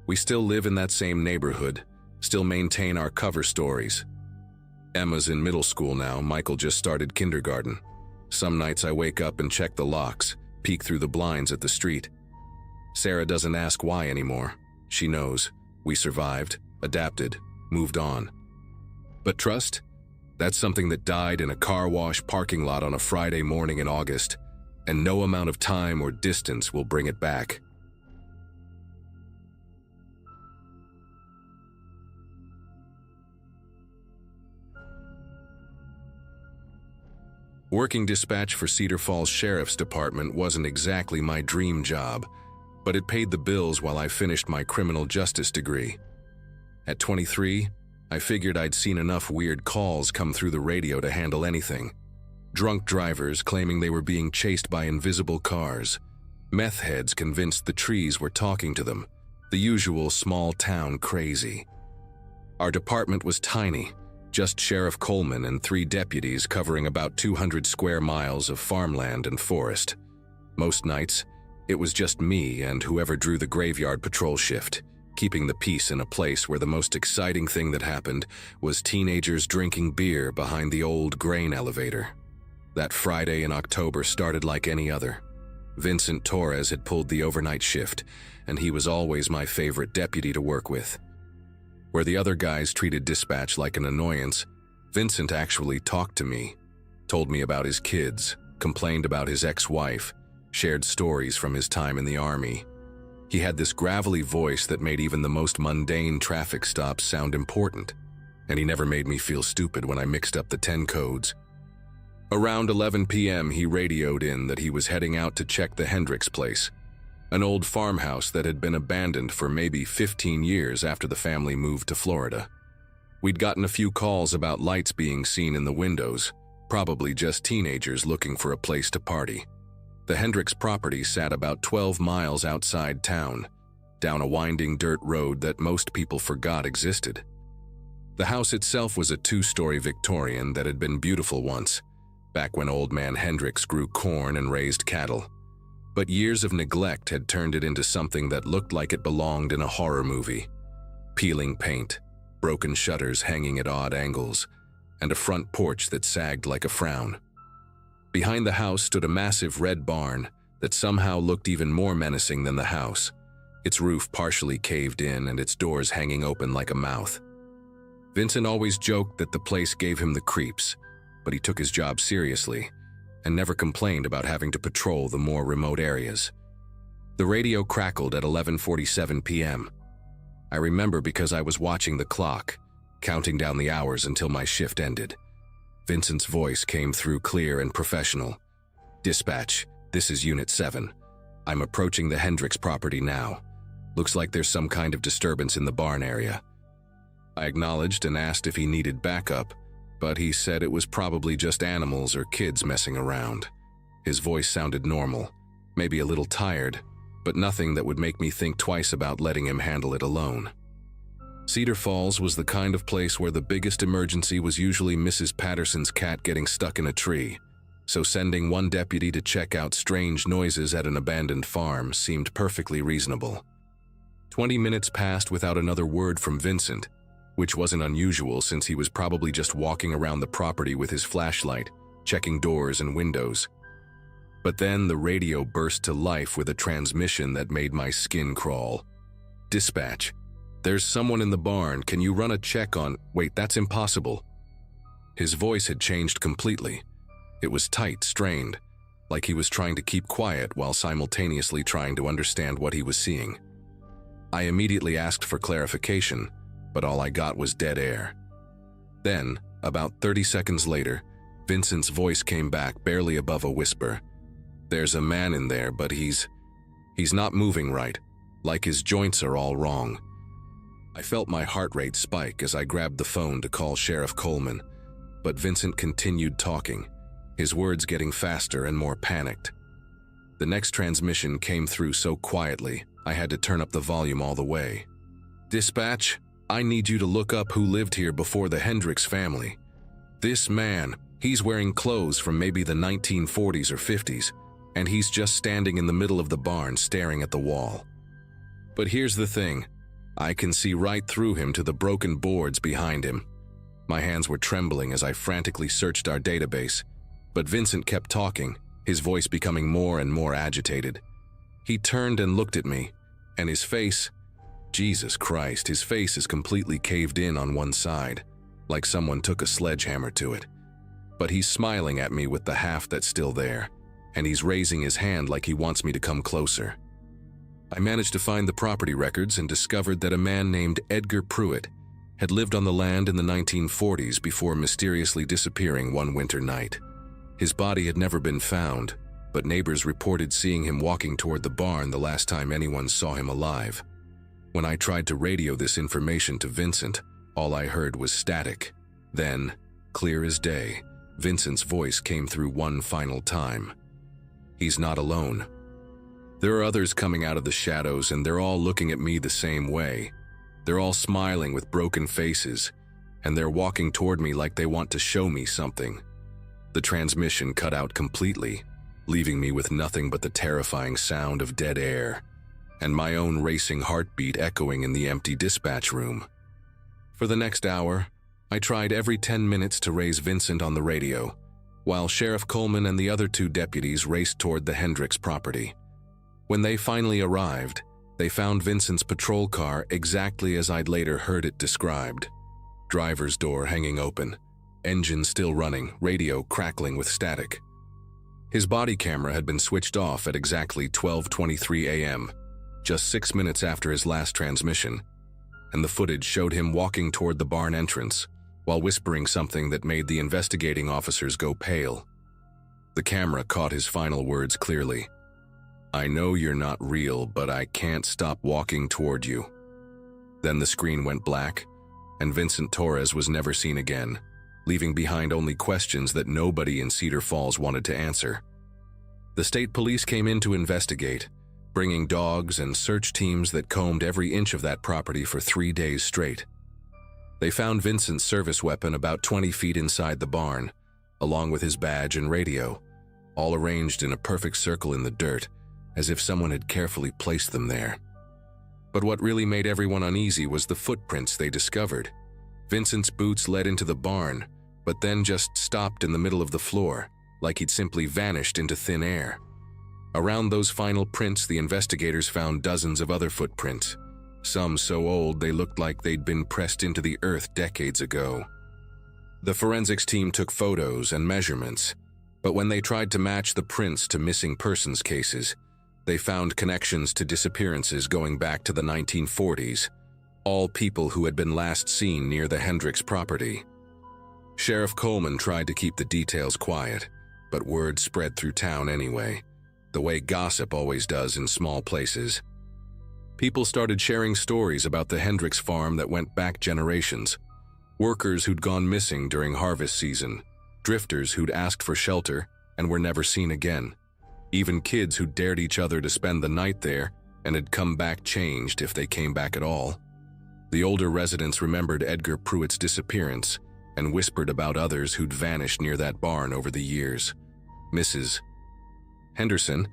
We still live in that same neighborhood, still maintain our cover stories. Emma's in middle school now, Michael just started kindergarten. Some nights I wake up and check the locks, peek through the blinds at the street. Sarah doesn't ask why anymore. She knows. We survived, adapted, moved on. But trust? That's something that died in a car wash parking lot on a Friday morning in August, and no amount of time or distance will bring it back. Working dispatch for Cedar Falls Sheriff's Department wasn't exactly my dream job, but it paid the bills while I finished my criminal justice degree. At 23, I figured I'd seen enough weird calls come through the radio to handle anything. Drunk drivers claiming they were being chased by invisible cars. Meth heads convinced the trees were talking to them. The usual small-town crazy. Our department was tiny, just Sheriff Coleman and 3 deputies covering about 200 square miles of farmland and forest. Most nights, it was just me and whoever drew the graveyard patrol shift, keeping the peace in a place where the most exciting thing that happened was teenagers drinking beer behind the old grain elevator. That Friday in October started like any other. Vincent Torres had pulled the overnight shift, and he was always my favorite deputy to work with. Where the other guys treated dispatch like an annoyance, Vincent actually talked to me, told me about his kids, complained about his ex-wife, shared stories from his time in the Army. He had this gravelly voice that made even the most mundane traffic stops sound important, and he never made me feel stupid when I mixed up the 10 codes. Around 11 p.m., he radioed in that he was heading out to check the Hendricks place, an old farmhouse that had been abandoned for maybe 15 years after the family moved to Florida. We'd gotten a few calls about lights being seen in the windows, probably just teenagers looking for a place to party. The Hendricks property sat about 12 miles outside town, down a winding dirt road that most people forgot existed. The house itself was a 2-story Victorian that had been beautiful once, back when old man Hendricks grew corn and raised cattle. But years of neglect had turned it into something that looked like it belonged in a horror movie. Peeling paint, broken shutters hanging at odd angles, and a front porch that sagged like a frown. Behind the house stood a massive red barn that somehow looked even more menacing than the house, its roof partially caved in and its doors hanging open like a mouth. Vincent always joked that the place gave him the creeps, but he took his job seriously and never complained about having to patrol the more remote areas. The radio crackled at 11:47 p.m. I remember because I was watching the clock, counting down the hours until my shift ended. Vincent's voice came through clear and professional. "Dispatch, this is Unit 7. I'm approaching the Hendricks property now. Looks like there's some kind of disturbance in the barn area." I acknowledged and asked if he needed backup, but he said it was probably just animals or kids messing around. His voice sounded normal, maybe a little tired, but nothing that would make me think twice about letting him handle it alone. Cedar Falls was the kind of place where the biggest emergency was usually Mrs. Patterson's cat getting stuck in a tree, so sending one deputy to check out strange noises at an abandoned farm seemed perfectly reasonable. 20 minutes passed without another word from Vincent, which wasn't unusual since he was probably just walking around the property with his flashlight, checking doors and windows. But then the radio burst to life with a transmission that made my skin crawl. "Dispatch. There's someone in the barn. Can you run a check on—" "Wait, that's impossible." His voice had changed completely. It was tight, strained, like he was trying to keep quiet while simultaneously trying to understand what he was seeing. I immediately asked for clarification, but all I got was dead air. Then, about 30 seconds later, Vincent's voice came back barely above a whisper. "There's a man in there, but he's not moving right, like his joints are all wrong." I felt my heart rate spike as I grabbed the phone to call Sheriff Coleman, but Vincent continued talking, his words getting faster and more panicked. The next transmission came through so quietly, I had to turn up the volume all the way. "Dispatch, I need you to look up who lived here before the Hendricks family. This man, he's wearing clothes from maybe the 1940s or 50s, and he's just standing in the middle of the barn staring at the wall. But here's the thing, I can see right through him to the broken boards behind him. My hands were trembling as I frantically searched our database, but Vincent kept talking, his voice becoming more and more agitated. He turned and looked at me, and his face, Jesus Christ, his face is completely caved in on one side, like someone took a sledgehammer to it. But he's smiling at me with the half that's still there, and he's raising his hand like he wants me to come closer. I managed to find the property records and discovered that a man named Edgar Pruitt had lived on the land in the 1940s before mysteriously disappearing one winter night. His body had never been found, but neighbors reported seeing him walking toward the barn the last time anyone saw him alive. When I tried to radio this information to Vincent, all I heard was static. Then, clear as day, Vincent's voice came through one final time. He's not alone. There are others coming out of the shadows, and they're all looking at me the same way. They're all smiling with broken faces, and they're walking toward me like they want to show me something. The transmission cut out completely, leaving me with nothing but the terrifying sound of dead air, and my own racing heartbeat echoing in the empty dispatch room. For the next hour, I tried every 10 minutes to raise Vincent on the radio, while Sheriff Coleman and the other two deputies raced toward the Hendricks property. When they finally arrived, they found Vincent's patrol car exactly as I'd later heard it described. Driver's door hanging open, engine still running, radio crackling with static. His body camera had been switched off at exactly 12:23 a.m., just 6 minutes after his last transmission, and the footage showed him walking toward the barn entrance while whispering something that made the investigating officers go pale. The camera caught his final words clearly. "I know you're not real, but I can't stop walking toward you." Then the screen went black, and Vincent Torres was never seen again, leaving behind only questions that nobody in Cedar Falls wanted to answer. The state police came in to investigate, bringing dogs and search teams that combed every inch of that property for 3 days straight. They found Vincent's service weapon about 20 feet inside the barn, along with his badge and radio, all arranged in a perfect circle in the dirt, as if someone had carefully placed them there. But what really made everyone uneasy was the footprints they discovered. Vincent's boots led into the barn, but then just stopped in the middle of the floor, like he'd simply vanished into thin air. Around those final prints, the investigators found dozens of other footprints, some so old they looked like they'd been pressed into the earth decades ago. The forensics team took photos and measurements, but when they tried to match the prints to missing persons cases, they found connections to disappearances going back to the 1940s, all people who had been last seen near the Hendricks property. Sheriff Coleman tried to keep the details quiet, but word spread through town anyway, the way gossip always does in small places. People started sharing stories about the Hendricks farm that went back generations, workers who'd gone missing during harvest season, drifters who'd asked for shelter and were never seen again, even kids who dared each other to spend the night there and had come back changed if they came back at all. The older residents remembered Edgar Pruitt's disappearance and whispered about others who'd vanished near that barn over the years. Mrs. Henderson,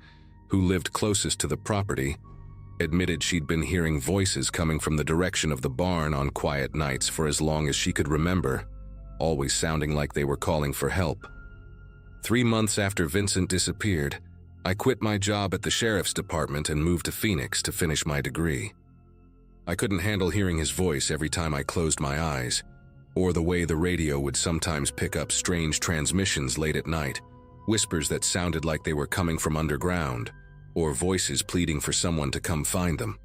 who lived closest to the property, admitted she'd been hearing voices coming from the direction of the barn on quiet nights for as long as she could remember, always sounding like they were calling for help. 3 months after Vincent disappeared, I quit my job at the sheriff's department and moved to Phoenix to finish my degree. I couldn't handle hearing his voice every time I closed my eyes, or the way the radio would sometimes pick up strange transmissions late at night, whispers that sounded like they were coming from underground, or voices pleading for someone to come find them.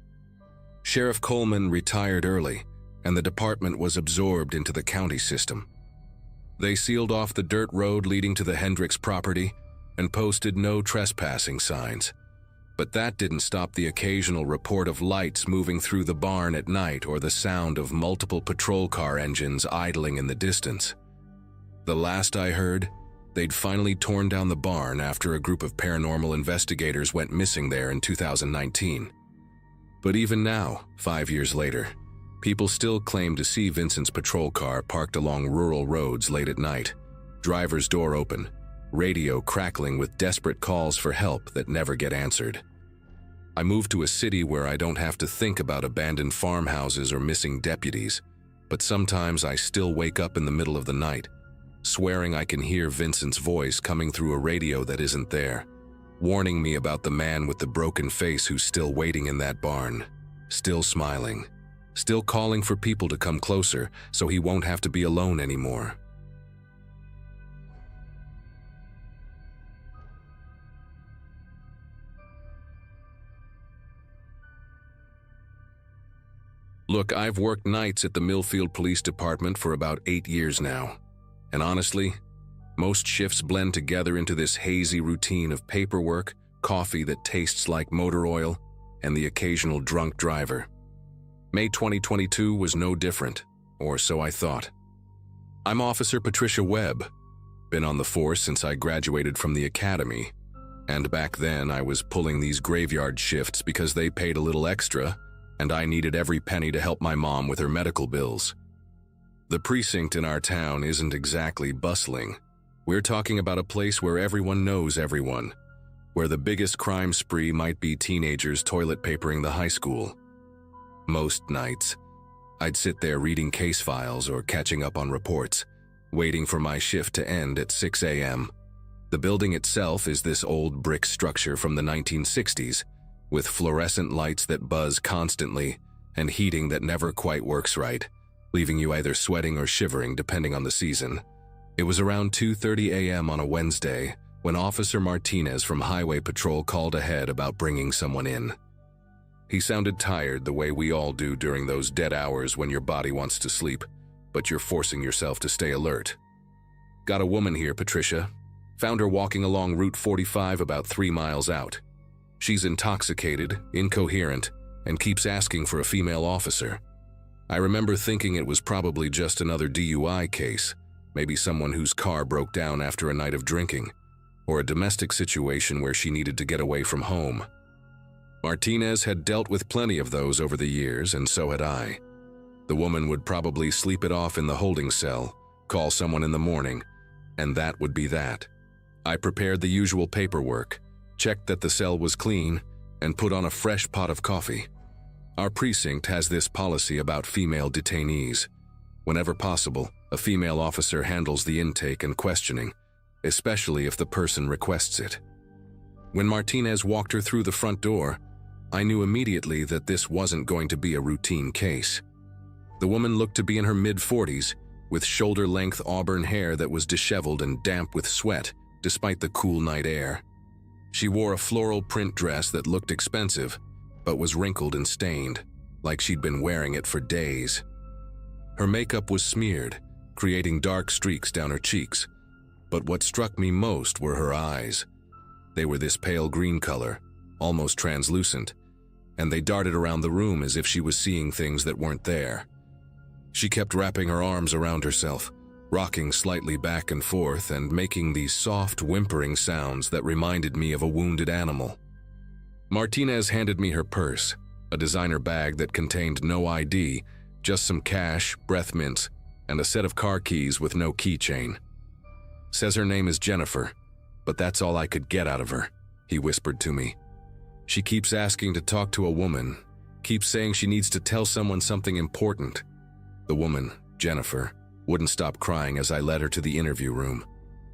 Sheriff Coleman retired early, and the department was absorbed into the county system. They sealed off the dirt road leading to the Hendricks property and posted no trespassing signs. But that didn't stop the occasional report of lights moving through the barn at night or the sound of multiple patrol car engines idling in the distance. The last I heard, they'd finally torn down the barn after a group of paranormal investigators went missing there in 2019. But even now, 5 years later, People still claim to see Vincent's patrol car parked along rural roads late at night, driver's door open, radio crackling with desperate calls for help that never get answered. I moved to a city where I don't have to think about abandoned farmhouses or missing deputies, but sometimes I still wake up in the middle of the night, swearing I can hear Vincent's voice coming through a radio that isn't there, warning me about the man with the broken face who's still waiting in that barn, still smiling, still calling for people to come closer so he won't have to be alone anymore. Look, I've worked nights at the Millfield Police Department for about 8 years now, and honestly, most shifts blend together into this hazy routine of paperwork, coffee that tastes like motor oil, and the occasional drunk driver. May 2022 was no different, or so I thought. I'm Officer Patricia Webb, been on the force since I graduated from the academy, and back then I was pulling these graveyard shifts because they paid a little extra, and I needed every penny to help my mom with her medical bills. The precinct in our town isn't exactly bustling. We're talking about a place where everyone knows everyone, where the biggest crime spree might be teenagers toilet papering the high school. Most nights, I'd sit there reading case files or catching up on reports, waiting for my shift to end at 6 a.m. The building itself is this old brick structure from the 1960s, with fluorescent lights that buzz constantly and heating that never quite works right, leaving you either sweating or shivering depending on the season. It was around 2:30 a.m. on a Wednesday when Officer Martinez from Highway Patrol called ahead about bringing someone in. He sounded tired the way we all do during those dead hours when your body wants to sleep, but you're forcing yourself to stay alert. Got a woman here, Patricia. Found her walking along Route 45 about 3 miles out. She's intoxicated, incoherent, and keeps asking for a female officer. I remember thinking it was probably just another DUI case, maybe someone whose car broke down after a night of drinking, or a domestic situation where she needed to get away from home. Martinez had dealt with plenty of those over the years, and so had I. The woman would probably sleep it off in the holding cell, call someone in the morning, and that would be that. I prepared the usual paperwork, checked that the cell was clean, and put on a fresh pot of coffee. Our precinct has this policy about female detainees. Whenever possible, a female officer handles the intake and questioning, especially if the person requests it. When Martinez walked her through the front door, I knew immediately that this wasn't going to be a routine case. The woman looked to be in her mid-40s, with shoulder-length auburn hair that was disheveled and damp with sweat, despite the cool night air. She wore a floral print dress that looked expensive, but was wrinkled and stained, like she'd been wearing it for days. Her makeup was smeared, creating dark streaks down her cheeks, but what struck me most were her eyes. They were this pale green color, almost translucent, and they darted around the room as if she was seeing things that weren't there. She kept wrapping her arms around herself, rocking slightly back and forth and making these soft, whimpering sounds that reminded me of a wounded animal. Martinez handed me her purse, a designer bag that contained no ID, just some cash, breath mints, and a set of car keys with no keychain. Says her name is Jennifer, but that's all I could get out of her, he whispered to me. She keeps asking to talk to a woman, keeps saying she needs to tell someone something important. The woman, Jennifer, wouldn't stop crying as I led her to the interview room.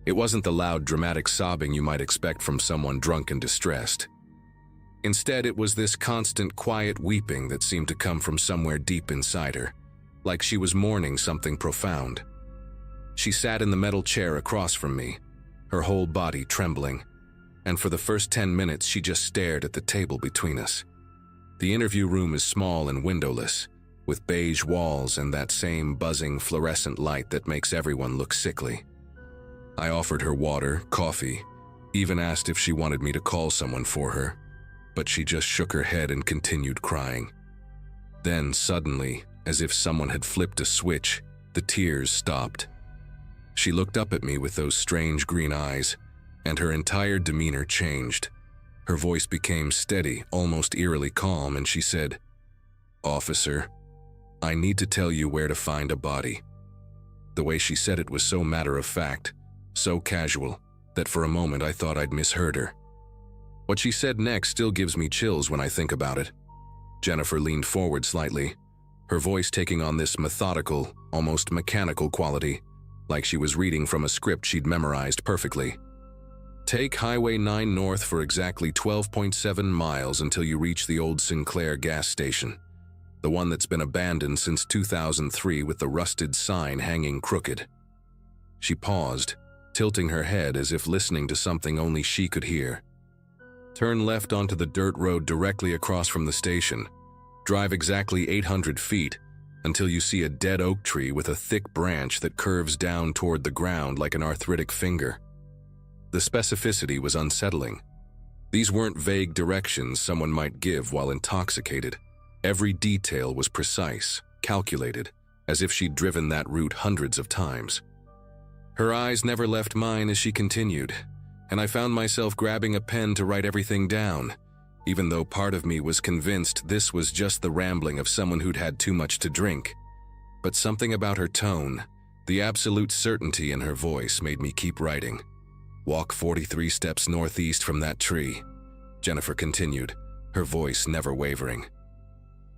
It wasn't the loud, dramatic sobbing you might expect from someone drunk and distressed. Instead, it was this constant, quiet weeping that seemed to come from somewhere deep inside her, like she was mourning something profound. She sat in the metal chair across from me, her whole body trembling, and for the first 10 minutes she just stared at the table between us. The interview room is small and windowless, with beige walls and that same buzzing fluorescent light that makes everyone look sickly. I offered her water, coffee, even asked if she wanted me to call someone for her, but she just shook her head and continued crying. Then suddenly, as if someone had flipped a switch, the tears stopped. She looked up at me with those strange green eyes, and her entire demeanor changed. Her voice became steady, almost eerily calm, and she said, "Officer, "I need to tell you where to find a body." The way she said it was so matter-of-fact, so casual, that for a moment I thought I'd misheard her. What she said next still gives me chills when I think about it. Jennifer leaned forward slightly, her voice taking on this methodical, almost mechanical quality, like she was reading from a script she'd memorized perfectly. "Take Highway 9 north for exactly 12.7 miles until you reach the old Sinclair gas station, the one that's been abandoned since 2003 with the rusted sign hanging crooked." She paused, tilting her head as if listening to something only she could hear. "Turn left onto the dirt road directly across from the station. Drive exactly 800 feet until you see a dead oak tree with a thick branch that curves down toward the ground like an arthritic finger." The specificity was unsettling. These weren't vague directions someone might give while intoxicated. Every detail was precise, calculated, as if she'd driven that route hundreds of times. Her eyes never left mine as she continued, and I found myself grabbing a pen to write everything down, even though part of me was convinced this was just the rambling of someone who'd had too much to drink. But something about her tone, the absolute certainty in her voice, made me keep writing. "Walk 43 steps northeast from that tree," Jennifer continued, her voice never wavering.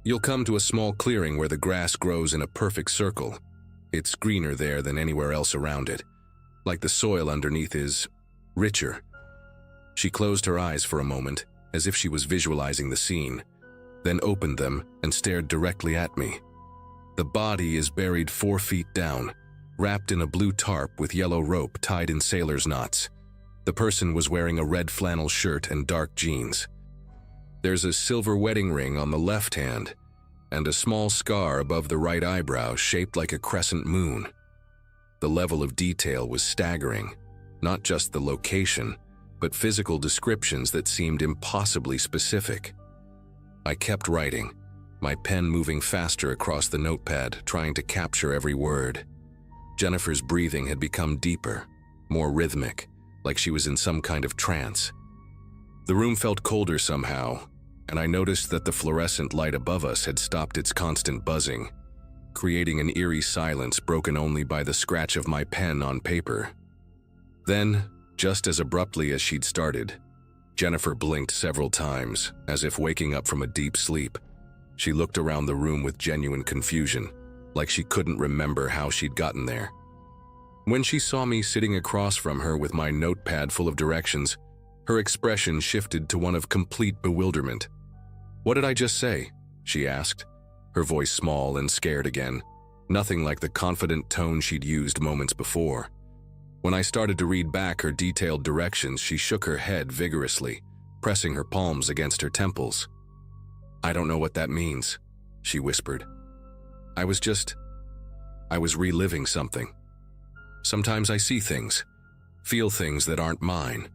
"You'll come to a small clearing where the grass grows in a perfect circle. It's greener there than anywhere else around it, like the soil underneath is richer." She closed her eyes for a moment, as if she was visualizing the scene, then opened them and stared directly at me. "The body is buried 4 feet down, wrapped in a blue tarp with yellow rope tied in sailor's knots. The person was wearing a red flannel shirt and dark jeans. There's a silver wedding ring on the left hand, and a small scar above the right eyebrow shaped like a crescent moon." The level of detail was staggering, not just the location, but physical descriptions that seemed impossibly specific. I kept writing, my pen moving faster across the notepad, trying to capture every word. Jennifer's breathing had become deeper, more rhythmic, like she was in some kind of trance. The room felt colder somehow, and I noticed that the fluorescent light above us had stopped its constant buzzing, creating an eerie silence broken only by the scratch of my pen on paper. Then, just as abruptly as she'd started, Jennifer blinked several times, as if waking up from a deep sleep. She looked around the room with genuine confusion, like she couldn't remember how she'd gotten there. When she saw me sitting across from her with my notepad full of directions, her expression shifted to one of complete bewilderment. "What did I just say?" she asked, her voice small and scared again, nothing like the confident tone she'd used moments before. When I started to read back her detailed directions, she shook her head vigorously, pressing her palms against her temples. "I don't know what that means," she whispered. I was reliving something. Sometimes I see things, feel things that aren't mine.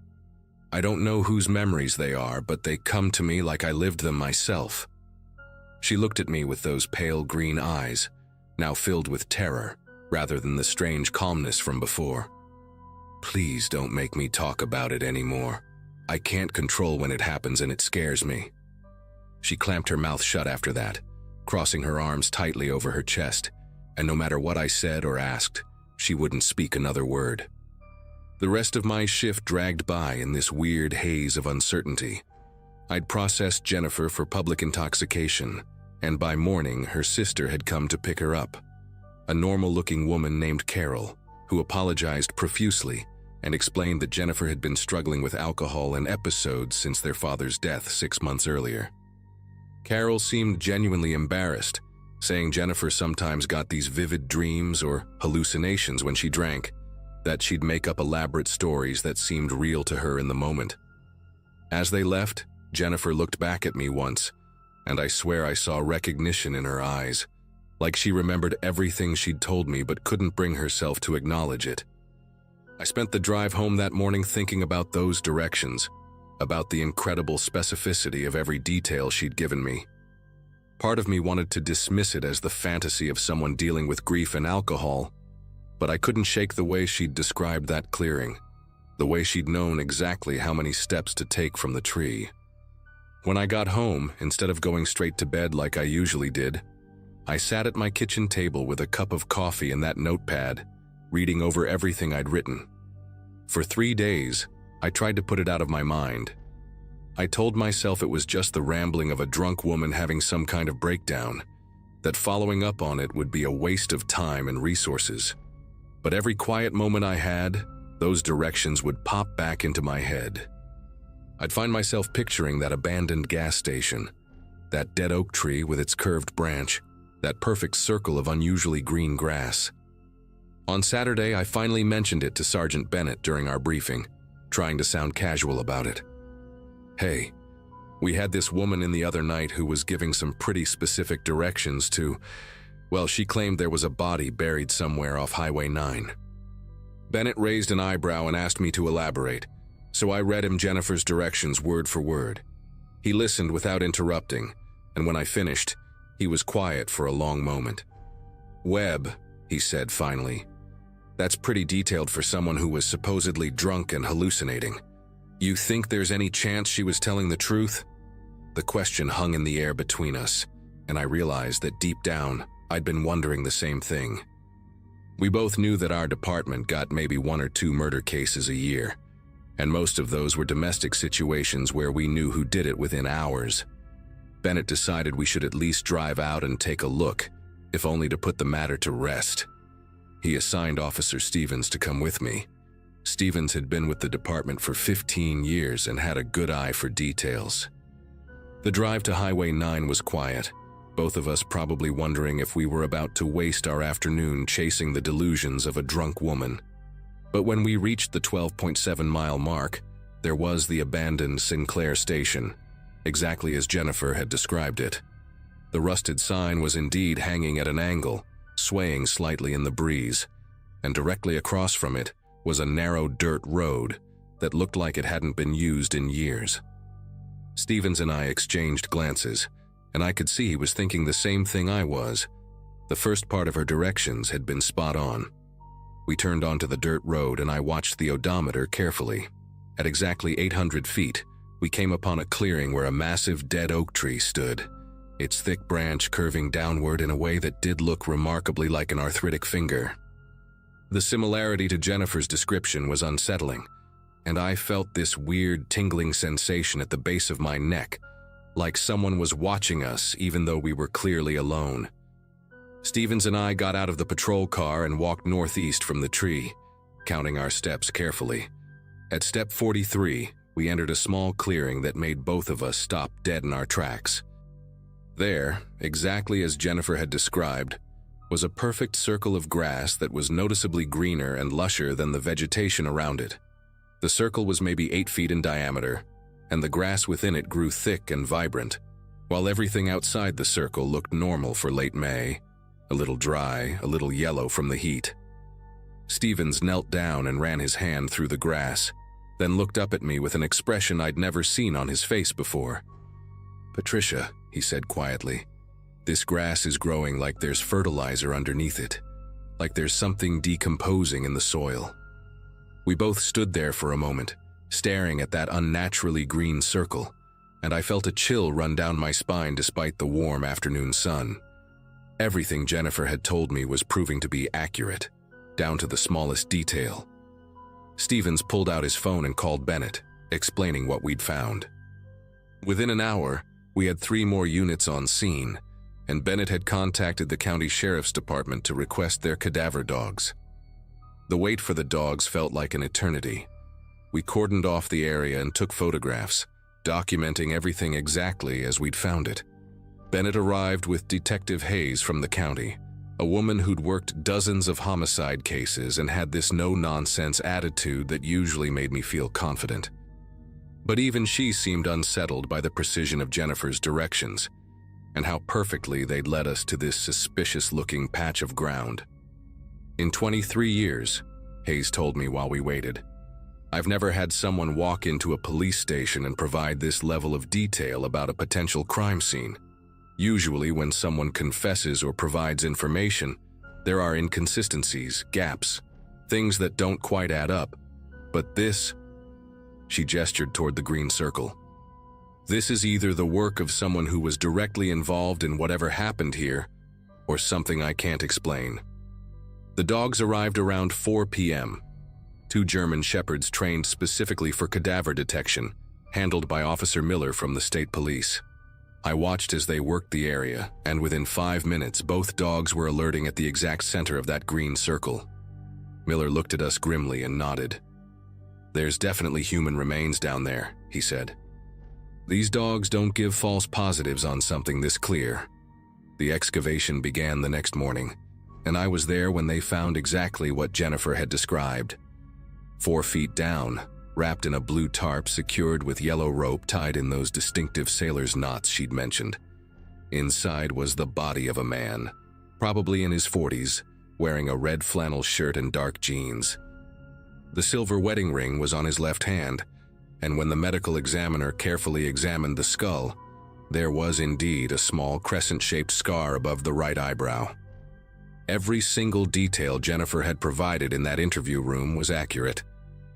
I don't know whose memories they are, but they come to me like I lived them myself." She looked at me with those pale green eyes, now filled with terror, rather than the strange calmness from before. "Please don't make me talk about it anymore. I can't control when it happens and it scares me." She clamped her mouth shut after that, crossing her arms tightly over her chest, and no matter what I said or asked, she wouldn't speak another word. The rest of my shift dragged by in this weird haze of uncertainty. I'd processed Jennifer for public intoxication, and by morning her sister had come to pick her up. A normal-looking woman named Carol, who apologized profusely and explained that Jennifer had been struggling with alcohol and episodes since their father's death 6 months earlier. Carol seemed genuinely embarrassed, saying Jennifer sometimes got these vivid dreams or hallucinations when she drank, that she'd make up elaborate stories that seemed real to her in the moment. As they left, Jennifer looked back at me once, and I swear I saw recognition in her eyes, like she remembered everything she'd told me but couldn't bring herself to acknowledge it. I spent the drive home that morning thinking about those directions, about the incredible specificity of every detail she'd given me. Part of me wanted to dismiss it as the fantasy of someone dealing with grief and alcohol, but I couldn't shake the way she'd described that clearing, the way she'd known exactly how many steps to take from the tree. When I got home, instead of going straight to bed like I usually did, I sat at my kitchen table with a cup of coffee and that notepad, reading over everything I'd written. For 3 days, I tried to put it out of my mind. I told myself it was just the rambling of a drunk woman having some kind of breakdown, that following up on it would be a waste of time and resources. But every quiet moment I had, those directions would pop back into my head. I'd find myself picturing that abandoned gas station, that dead oak tree with its curved branch, that perfect circle of unusually green grass. On Saturday, I finally mentioned it to Sergeant Bennett during our briefing, trying to sound casual about it. Hey, we had this woman in the other night who was giving some pretty specific directions to, well, she claimed there was a body buried somewhere off Highway 9. Bennett raised an eyebrow and asked me to elaborate, so I read him Jennifer's directions word for word. He listened without interrupting, and when I finished, he was quiet for a long moment. "Webb," he said finally, "that's pretty detailed for someone who was supposedly drunk and hallucinating. You think there's any chance she was telling the truth?" The question hung in the air between us, and I realized that deep down, I'd been wondering the same thing. We both knew that our department got maybe 1 or 2 murder cases a year, and most of those were domestic situations where we knew who did it within hours. Bennett decided we should at least drive out and take a look, if only to put the matter to rest. He assigned Officer Stevens to come with me. Stevens had been with the department for 15 years and had a good eye for details. The drive to Highway 9 was quiet, both of us probably wondering if we were about to waste our afternoon chasing the delusions of a drunk woman. But when we reached the 12.7-mile mark, there was the abandoned Sinclair station, exactly as Jennifer had described it. The rusted sign was indeed hanging at an angle, swaying slightly in the breeze, and directly across from it was a narrow dirt road that looked like it hadn't been used in years. Stevens and I exchanged glances, and I could see he was thinking the same thing I was. The first part of her directions had been spot on. We turned onto the dirt road and I watched the odometer carefully. At exactly 800 feet, we came upon a clearing where a massive dead oak tree stood, its thick branch curving downward in a way that did look remarkably like an arthritic finger. The similarity to Jennifer's description was unsettling, and I felt this weird tingling sensation at the base of my neck, like someone was watching us even though we were clearly alone. Stevens and I got out of the patrol car and walked northeast from the tree, counting our steps carefully. At step 43, we entered a small clearing that made both of us stop dead in our tracks. There, exactly as Jennifer had described, was a perfect circle of grass that was noticeably greener and lusher than the vegetation around it. The circle was maybe 8 feet in diameter, and the grass within it grew thick and vibrant, while everything outside the circle looked normal for late May, a little dry, a little yellow from the heat. Stevens knelt down and ran his hand through the grass, then looked up at me with an expression I'd never seen on his face before. "Patricia," he said quietly, "this grass is growing like there's fertilizer underneath it, like there's something decomposing in the soil." We both stood there for a moment, staring at that unnaturally green circle, and I felt a chill run down my spine despite the warm afternoon sun. Everything Jennifer had told me was proving to be accurate, down to the smallest detail. Stevens pulled out his phone and called Bennett, explaining what we'd found. Within an hour, we had 3 more units on scene, and Bennett had contacted the county sheriff's department to request their cadaver dogs. The wait for the dogs felt like an eternity. We cordoned off the area and took photographs, documenting everything exactly as we'd found it. Bennett arrived with Detective Hayes from the county, a woman who'd worked dozens of homicide cases and had this no-nonsense attitude that usually made me feel confident. But even she seemed unsettled by the precision of Jennifer's directions, and how perfectly they'd led us to this suspicious-looking patch of ground. In 23 years, Hayes told me while we waited, I've never had someone walk into a police station and provide this level of detail about a potential crime scene. Usually when someone confesses or provides information, there are inconsistencies, gaps, things that don't quite add up. But this, she gestured toward the green circle. This is either the work of someone who was directly involved in whatever happened here, or something I can't explain. The dogs arrived around 4 p.m. Two German shepherds trained specifically for cadaver detection, handled by Officer Miller from the state police. I watched as they worked the area, and within 5 minutes, both dogs were alerting at the exact center of that green circle. Miller looked at us grimly and nodded. "There's definitely human remains down there," he said. "These dogs don't give false positives on something this clear." The excavation began the next morning, and I was there when they found exactly what Jennifer had described. 4 feet down, wrapped in a blue tarp secured with yellow rope tied in those distinctive sailor's knots she'd mentioned. Inside was the body of a man, probably in his 40s, wearing a red flannel shirt and dark jeans. The silver wedding ring was on his left hand, and when the medical examiner carefully examined the skull, there was indeed a small crescent-shaped scar above the right eyebrow. Every single detail Jennifer had provided in that interview room was accurate.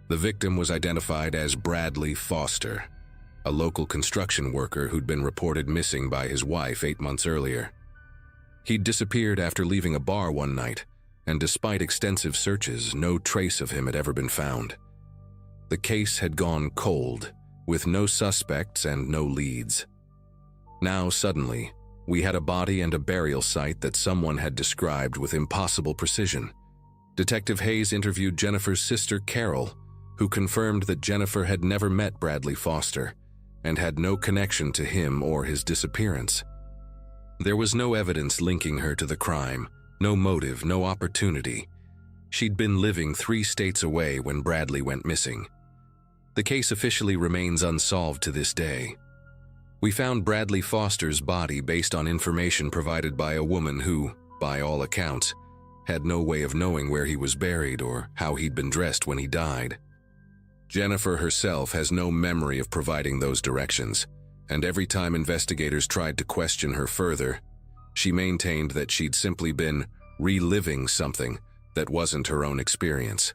The victim was identified as Bradley Foster, a local construction worker who'd been reported missing by his wife 8 months earlier. He'd disappeared after leaving a bar one night, and despite extensive searches, no trace of him had ever been found. The case had gone cold, with no suspects and no leads. Now, suddenly, we had a body and a burial site that someone had described with impossible precision. Detective Hayes interviewed Jennifer's sister, Carol, who confirmed that Jennifer had never met Bradley Foster and had no connection to him or his disappearance. There was no evidence linking her to the crime, no motive, no opportunity. She'd been living 3 states away when Bradley went missing. The case officially remains unsolved to this day. We found Bradley Foster's body based on information provided by a woman who, by all accounts, had no way of knowing where he was buried or how he'd been dressed when he died. Jennifer herself has no memory of providing those directions, and every time investigators tried to question her further, she maintained that she'd simply been reliving something that wasn't her own experience.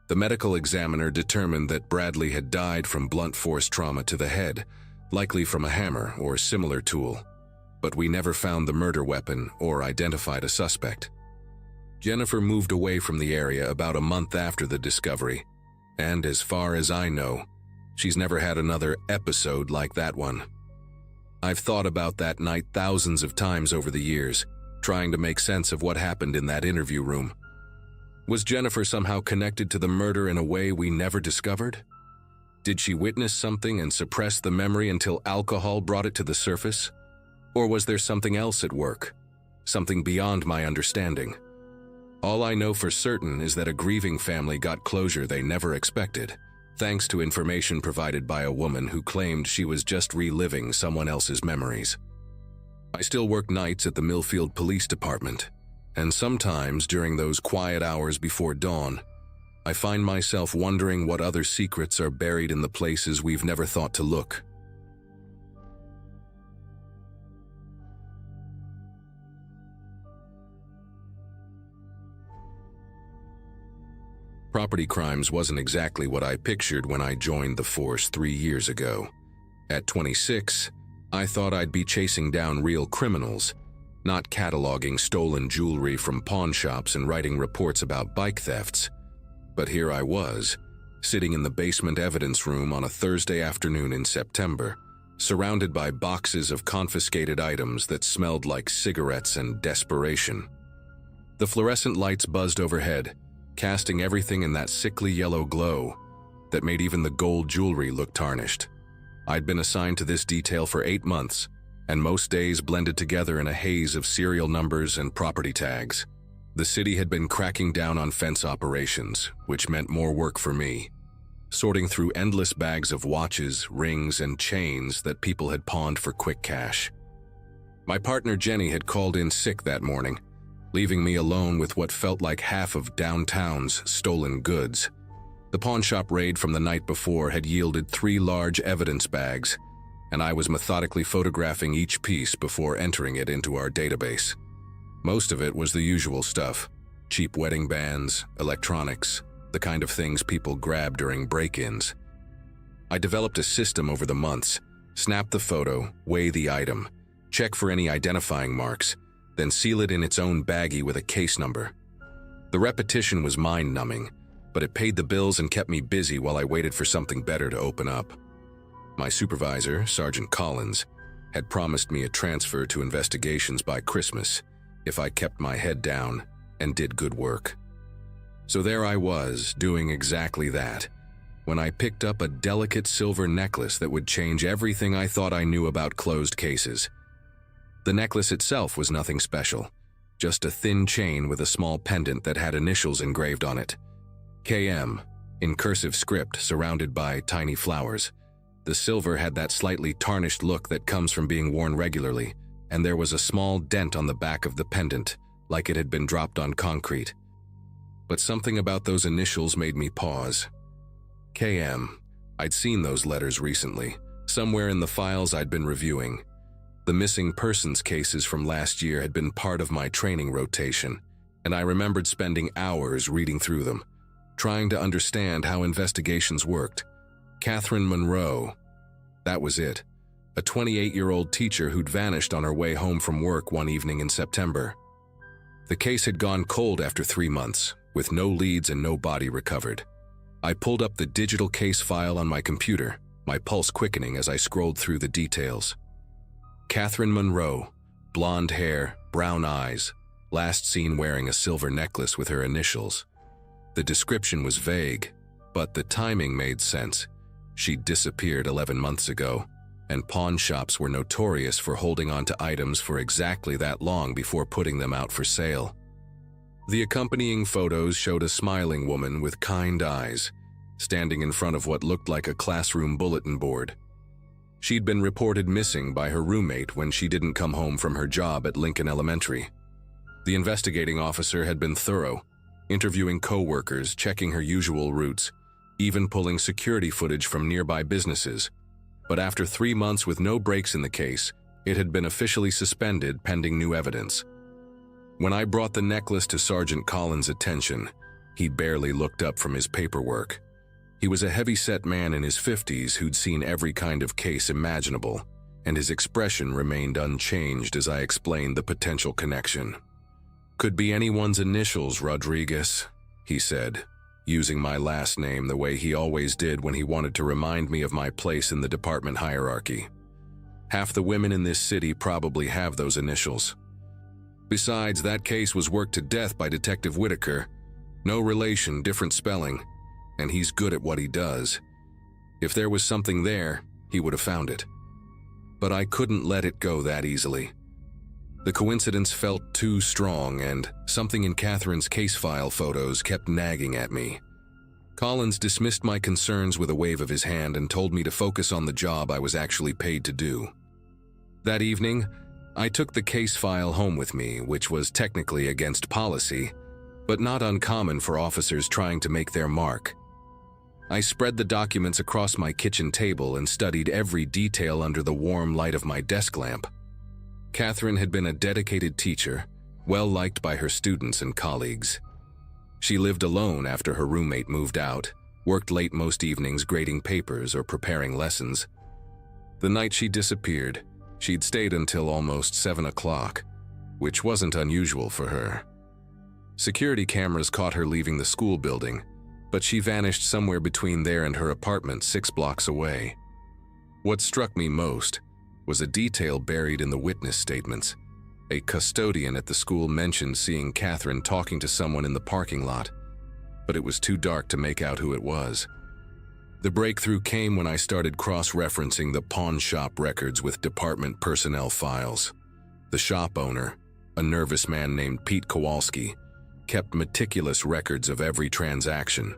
The medical examiner determined that Bradley had died from blunt force trauma to the head, likely from a hammer or similar tool, but we never found the murder weapon or identified a suspect. Jennifer moved away from the area about a month after the discovery, and as far as I know, she's never had another episode like that one. I've thought about that night thousands of times over the years, trying to make sense of what happened in that interview room. Was Jennifer somehow connected to the murder in a way we never discovered? Did she witness something and suppress the memory until alcohol brought it to the surface? Or was there something else at work? Something beyond my understanding? All I know for certain is that a grieving family got closure they never expected, thanks to information provided by a woman who claimed she was just reliving someone else's memories. I still work nights at the Millfield Police Department, and sometimes during those quiet hours before dawn, I find myself wondering what other secrets are buried in the places we've never thought to look. Property crimes wasn't exactly what I pictured when I joined the force 3 years ago. At 26, I thought I'd be chasing down real criminals, not cataloging stolen jewelry from pawn shops and writing reports about bike thefts. But here I was, sitting in the basement evidence room on a Thursday afternoon in September, surrounded by boxes of confiscated items that smelled like cigarettes and desperation. The fluorescent lights buzzed overhead, casting everything in that sickly yellow glow that made even the gold jewelry look tarnished. I'd been assigned to this detail for 8 months, and most days blended together in a haze of serial numbers and property tags. The city had been cracking down on fence operations, which meant more work for me, sorting through endless bags of watches, rings, and chains that people had pawned for quick cash. My partner Jenny had called in sick that morning, leaving me alone with what felt like half of downtown's stolen goods. The pawn shop raid from the night before had yielded 3 large evidence bags, and I was methodically photographing each piece before entering it into our database. Most of it was the usual stuff: cheap wedding bands, electronics, the kind of things people grab during break-ins. I developed a system over the months: snap the photo, weigh the item, check for any identifying marks, then seal it in its own baggie with a case number. The repetition was mind-numbing, but it paid the bills and kept me busy while I waited for something better to open up. My supervisor, Sergeant Collins, had promised me a transfer to investigations by Christmas if I kept my head down and did good work. So there I was, doing exactly that, when I picked up a delicate silver necklace that would change everything I thought I knew about closed cases. The necklace itself was nothing special, just a thin chain with a small pendant that had initials engraved on it. KM, in cursive script surrounded by tiny flowers. The silver had that slightly tarnished look that comes from being worn regularly, and there was a small dent on the back of the pendant, like it had been dropped on concrete. But something about those initials made me pause. KM. I'd seen those letters recently, somewhere in the files I'd been reviewing. The missing persons cases from last year had been part of my training rotation, and I remembered spending hours reading through them, trying to understand how investigations worked. Catherine Monroe. That was it. A 28-year-old teacher who'd vanished on her way home from work one evening in September. The case had gone cold after 3 months, with no leads and no body recovered. I pulled up the digital case file on my computer, my pulse quickening as I scrolled through the details. Catherine Monroe, blonde hair, brown eyes, last seen wearing a silver necklace with her initials. The description was vague, but the timing made sense. She'd disappeared 11 months ago, and pawn shops were notorious for holding on to items for exactly that long before putting them out for sale. The accompanying photos showed a smiling woman with kind eyes, standing in front of what looked like a classroom bulletin board. She'd been reported missing by her roommate when she didn't come home from her job at Lincoln Elementary. The investigating officer had been thorough, interviewing co-workers, checking her usual routes, even pulling security footage from nearby businesses. But after 3 months with no breaks in the case, it had been officially suspended pending new evidence. When I brought the necklace to Sergeant Collins' attention, he barely looked up from his paperwork. He was a heavy-set man in his 50s who'd seen every kind of case imaginable, and his expression remained unchanged as I explained the potential connection. "Could be anyone's initials, Rodriguez," he said, using my last name the way he always did when he wanted to remind me of my place in the department hierarchy. Half the women in this city probably have those initials. Besides, that case was worked to death by Detective Whitaker. No relation, different spelling, and he's good at what he does. If there was something there, he would have found it. But I couldn't let it go that easily. The coincidence felt too strong, and something in Catherine's case file photos kept nagging at me. Collins dismissed my concerns with a wave of his hand and told me to focus on the job I was actually paid to do. That evening, I took the case file home with me, which was technically against policy, but not uncommon for officers trying to make their mark. I spread the documents across my kitchen table and studied every detail under the warm light of my desk lamp. Catherine had been a dedicated teacher, well-liked by her students and colleagues. She lived alone after her roommate moved out, worked late most evenings grading papers or preparing lessons. The night she disappeared, she'd stayed until almost 7 o'clock, which wasn't unusual for her. Security cameras caught her leaving the school building, but she vanished somewhere between there and her apartment 6 blocks away. What struck me most was a detail buried in the witness statements. A custodian at the school mentioned seeing Catherine talking to someone in the parking lot, but it was too dark to make out who it was. The breakthrough came when I started cross-referencing the pawn shop records with department personnel files. The shop owner, a nervous man named Pete Kowalski, kept meticulous records of every transaction,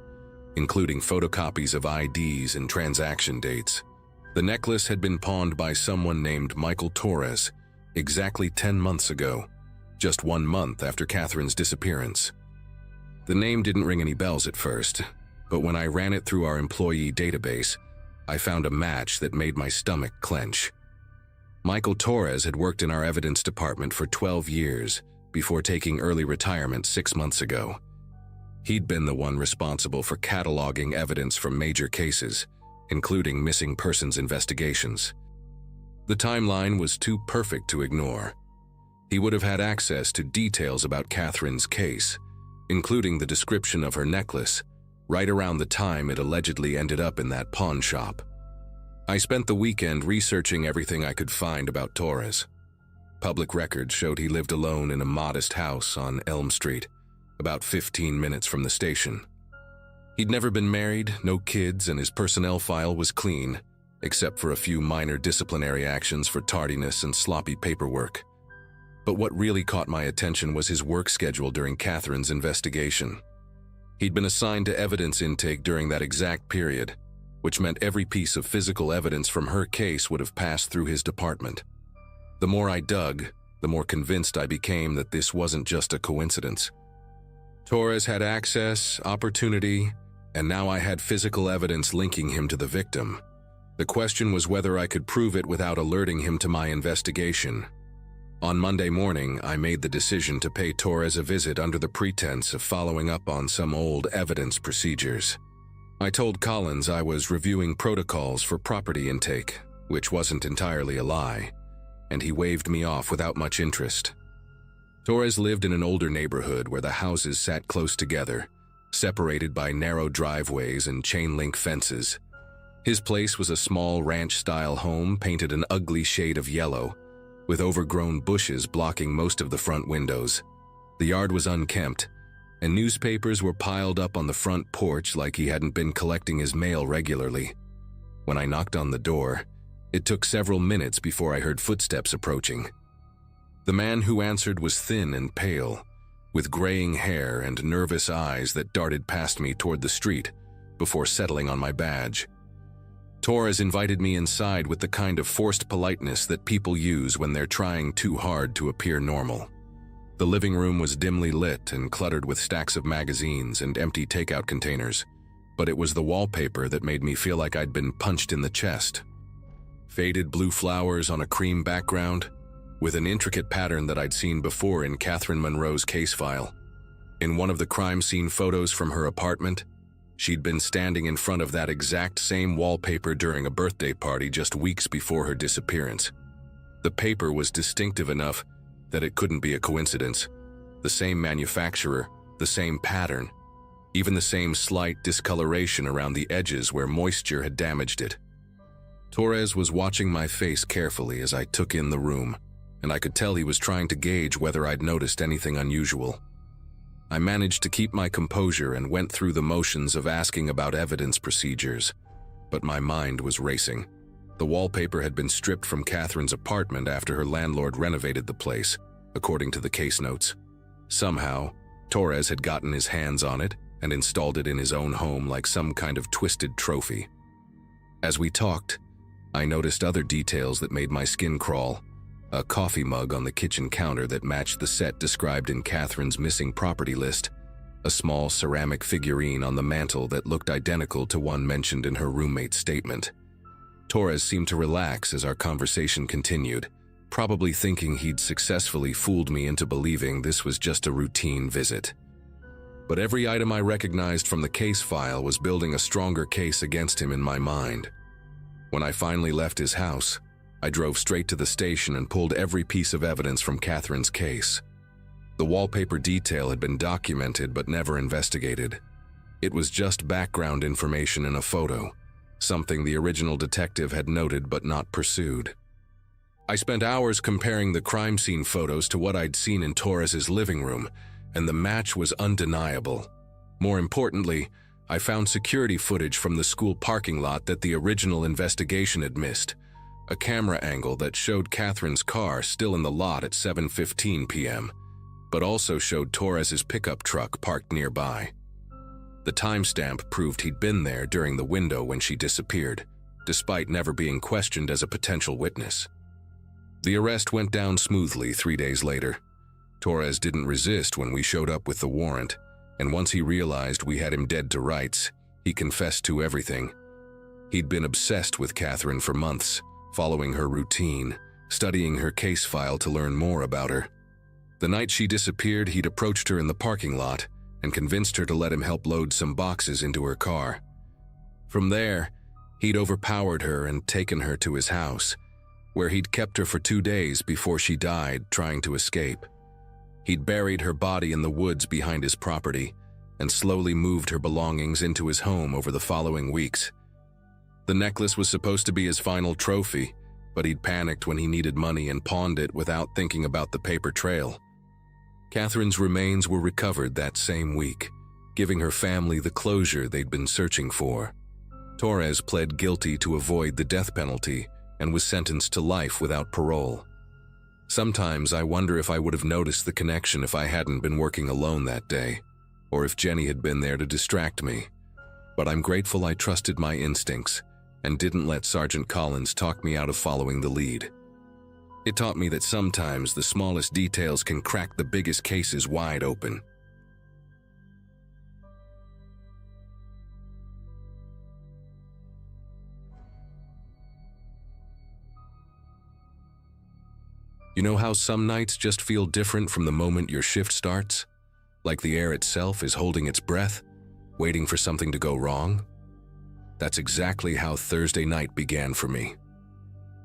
including photocopies of IDs and transaction dates. The necklace had been pawned by someone named Michael Torres exactly 10 months ago, just 1 month after Catherine's disappearance. The name didn't ring any bells at first, but when I ran it through our employee database, I found a match that made my stomach clench. Michael Torres had worked in our evidence department for 12 years before taking early retirement 6 months ago. He'd been the one responsible for cataloging evidence from major cases, including missing persons investigations. The timeline was too perfect to ignore. He would have had access to details about Catherine's case, including the description of her necklace, right around the time it allegedly ended up in that pawn shop. I spent the weekend researching everything I could find about Torres. Public records showed he lived alone in a modest house on Elm Street, about 15 minutes from the station. He'd never been married, no kids, and his personnel file was clean, except for a few minor disciplinary actions for tardiness and sloppy paperwork. But what really caught my attention was his work schedule during Catherine's investigation. He'd been assigned to evidence intake during that exact period, which meant every piece of physical evidence from her case would have passed through his department. The more I dug, the more convinced I became that this wasn't just a coincidence. Torres had access, opportunity, and now I had physical evidence linking him to the victim. The question was whether I could prove it without alerting him to my investigation. On Monday morning, I made the decision to pay Torres a visit under the pretense of following up on some old evidence procedures. I told Collins I was reviewing protocols for property intake, which wasn't entirely a lie, and he waved me off without much interest. Torres lived in an older neighborhood where the houses sat close together, separated by narrow driveways and chain-link fences. His place was a small ranch-style home painted an ugly shade of yellow, with overgrown bushes blocking most of the front windows. The yard was unkempt, and newspapers were piled up on the front porch like he hadn't been collecting his mail regularly. When I knocked on the door, it took several minutes before I heard footsteps approaching. The man who answered was thin and pale, with graying hair and nervous eyes that darted past me toward the street before settling on my badge. Torres invited me inside with the kind of forced politeness that people use when they're trying too hard to appear normal. The living room was dimly lit and cluttered with stacks of magazines and empty takeout containers, but it was the wallpaper that made me feel like I'd been punched in the chest. Faded blue flowers on a cream background, with an intricate pattern that I'd seen before in Catherine Monroe's case file. In one of the crime scene photos from her apartment, she'd been standing in front of that exact same wallpaper during a birthday party just weeks before her disappearance. The paper was distinctive enough that it couldn't be a coincidence. The same manufacturer, the same pattern, even the same slight discoloration around the edges where moisture had damaged it. Torres was watching my face carefully as I took in the room, and I could tell he was trying to gauge whether I'd noticed anything unusual. I managed to keep my composure and went through the motions of asking about evidence procedures, but my mind was racing. The wallpaper had been stripped from Catherine's apartment after her landlord renovated the place, according to the case notes. Somehow, Torres had gotten his hands on it and installed it in his own home like some kind of twisted trophy. As we talked, I noticed other details that made my skin crawl. A coffee mug on the kitchen counter that matched the set described in Catherine's missing property list, a small ceramic figurine on the mantel that looked identical to one mentioned in her roommate's statement. Torres seemed to relax as our conversation continued, probably thinking he'd successfully fooled me into believing this was just a routine visit. But every item I recognized from the case file was building a stronger case against him in my mind. When I finally left his house, I drove straight to the station and pulled every piece of evidence from Catherine's case. The wallpaper detail had been documented but never investigated. It was just background information in a photo, something the original detective had noted but not pursued. I spent hours comparing the crime scene photos to what I'd seen in Torres's living room, and the match was undeniable. More importantly, I found security footage from the school parking lot that the original investigation had missed, a camera angle that showed Catherine's car still in the lot at 7:15 p.m., but also showed Torres's pickup truck parked nearby. The timestamp proved he'd been there during the window when she disappeared, despite never being questioned as a potential witness. The arrest went down smoothly 3 days later. Torres didn't resist when we showed up with the warrant, and once he realized we had him dead to rights, he confessed to everything. He'd been obsessed with Catherine for months, following her routine, studying her case file to learn more about her. The night she disappeared, he'd approached her in the parking lot and convinced her to let him help load some boxes into her car. From there, he'd overpowered her and taken her to his house, where he'd kept her for 2 days before she died trying to escape. He'd buried her body in the woods behind his property and slowly moved her belongings into his home over the following weeks. The necklace was supposed to be his final trophy, but he'd panicked when he needed money and pawned it without thinking about the paper trail. Catherine's remains were recovered that same week, giving her family the closure they'd been searching for. Torres pled guilty to avoid the death penalty and was sentenced to life without parole. Sometimes I wonder if I would have noticed the connection if I hadn't been working alone that day, or if Jenny had been there to distract me. But I'm grateful I trusted my instincts and didn't let Sergeant Collins talk me out of following the lead. It taught me that sometimes the smallest details can crack the biggest cases wide open. You know how some nights just feel different from the moment your shift starts? Like the air itself is holding its breath, waiting for something to go wrong? That's exactly how Thursday night began for me.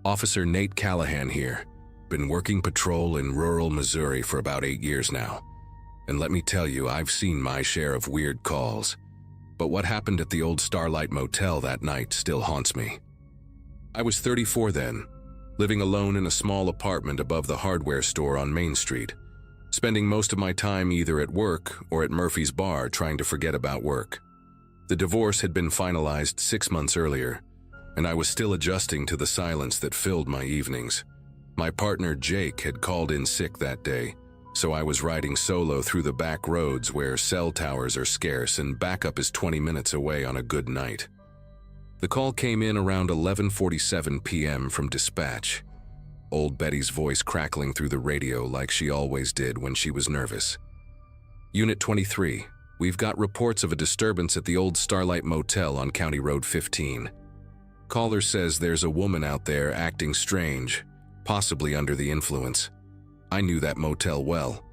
Officer Nate Callahan here. Been working patrol in rural Missouri for about 8 years now. And let me tell you, I've seen my share of weird calls. But what happened at the old Starlight Motel that night still haunts me. I was 34 then, living alone in a small apartment above the hardware store on Main Street, spending most of my time either at work or at Murphy's Bar trying to forget about work. The divorce had been finalized 6 months earlier, and I was still adjusting to the silence that filled my evenings. My partner Jake had called in sick that day, so I was riding solo through the back roads where cell towers are scarce and backup is 20 minutes away on a good night. The call came in around 11:47 p.m. from dispatch. Old Betty's voice crackling through the radio like she always did when she was nervous. Unit 23, we've got reports of a disturbance at the old Starlight Motel on County Road 15. Caller says there's a woman out there acting strange, possibly under the influence. I knew that motel well.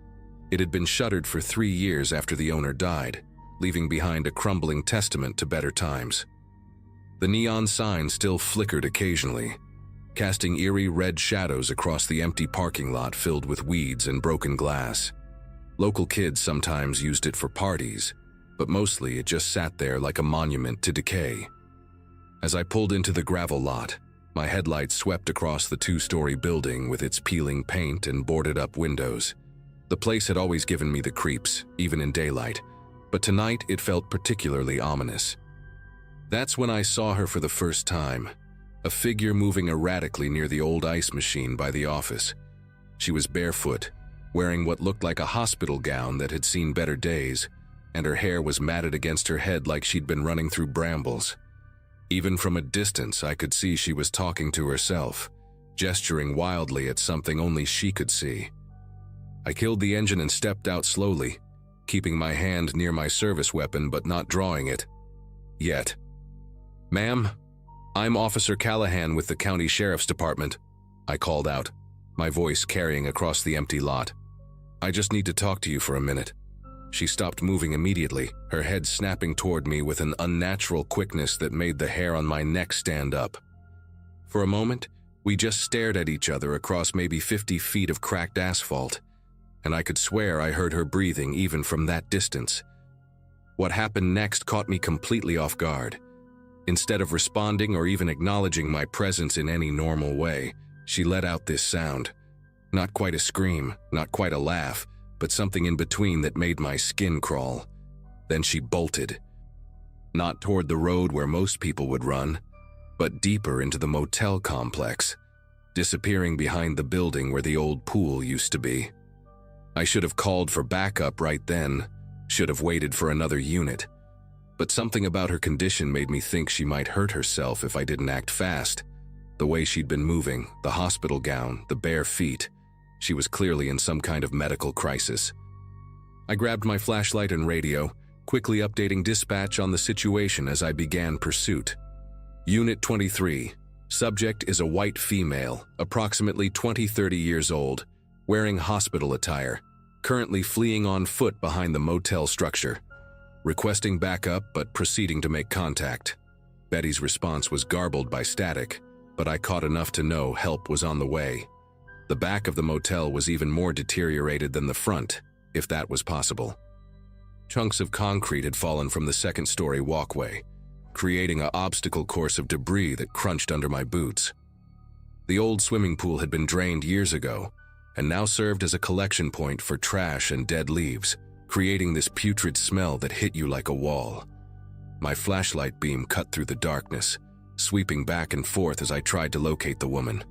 It had been shuttered for 3 years after the owner died, leaving behind a crumbling testament to better times. The neon sign still flickered occasionally, casting eerie red shadows across the empty parking lot filled with weeds and broken glass. Local kids sometimes used it for parties, but mostly it just sat there like a monument to decay. As I pulled into the gravel lot, my headlights swept across the 2-story building with its peeling paint and boarded-up windows. The place had always given me the creeps, even in daylight, but tonight it felt particularly ominous. That's when I saw her for the first time, a figure moving erratically near the old ice machine by the office. She was barefoot, wearing what looked like a hospital gown that had seen better days, and her hair was matted against her head like she'd been running through brambles. Even from a distance, I could see she was talking to herself, gesturing wildly at something only she could see. I killed the engine and stepped out slowly, keeping my hand near my service weapon but not drawing it. Yet. "Ma'am, I'm Officer Callahan with the County Sheriff's Department," I called out, my voice carrying across the empty lot. "I just need to talk to you for a minute." She stopped moving immediately, her head snapping toward me with an unnatural quickness that made the hair on my neck stand up. For a moment, we just stared at each other across maybe 50 feet of cracked asphalt, and I could swear I heard her breathing even from that distance. What happened next caught me completely off guard. Instead of responding or even acknowledging my presence in any normal way, she let out this sound. Not quite a scream, not quite a laugh, but something in between that made my skin crawl. Then she bolted. Not toward the road where most people would run, but deeper into the motel complex, disappearing behind the building where the old pool used to be. I should have called for backup right then, should have waited for another unit. But something about her condition made me think she might hurt herself if I didn't act fast. The way she'd been moving, the hospital gown, the bare feet. She was clearly in some kind of medical crisis. I grabbed my flashlight and radio, quickly updating dispatch on the situation as I began pursuit. Unit 23. Subject is a white female, approximately 20-30 years old, wearing hospital attire, currently fleeing on foot behind the motel structure. Requesting backup but proceeding to make contact. Betty's response was garbled by static, but I caught enough to know help was on the way. The back of the motel was even more deteriorated than the front, if that was possible. Chunks of concrete had fallen from the second-story walkway, creating an obstacle course of debris that crunched under my boots. The old swimming pool had been drained years ago, and now served as a collection point for trash and dead leaves, creating this putrid smell that hit you like a wall. My flashlight beam cut through the darkness, sweeping back and forth as I tried to locate the woman.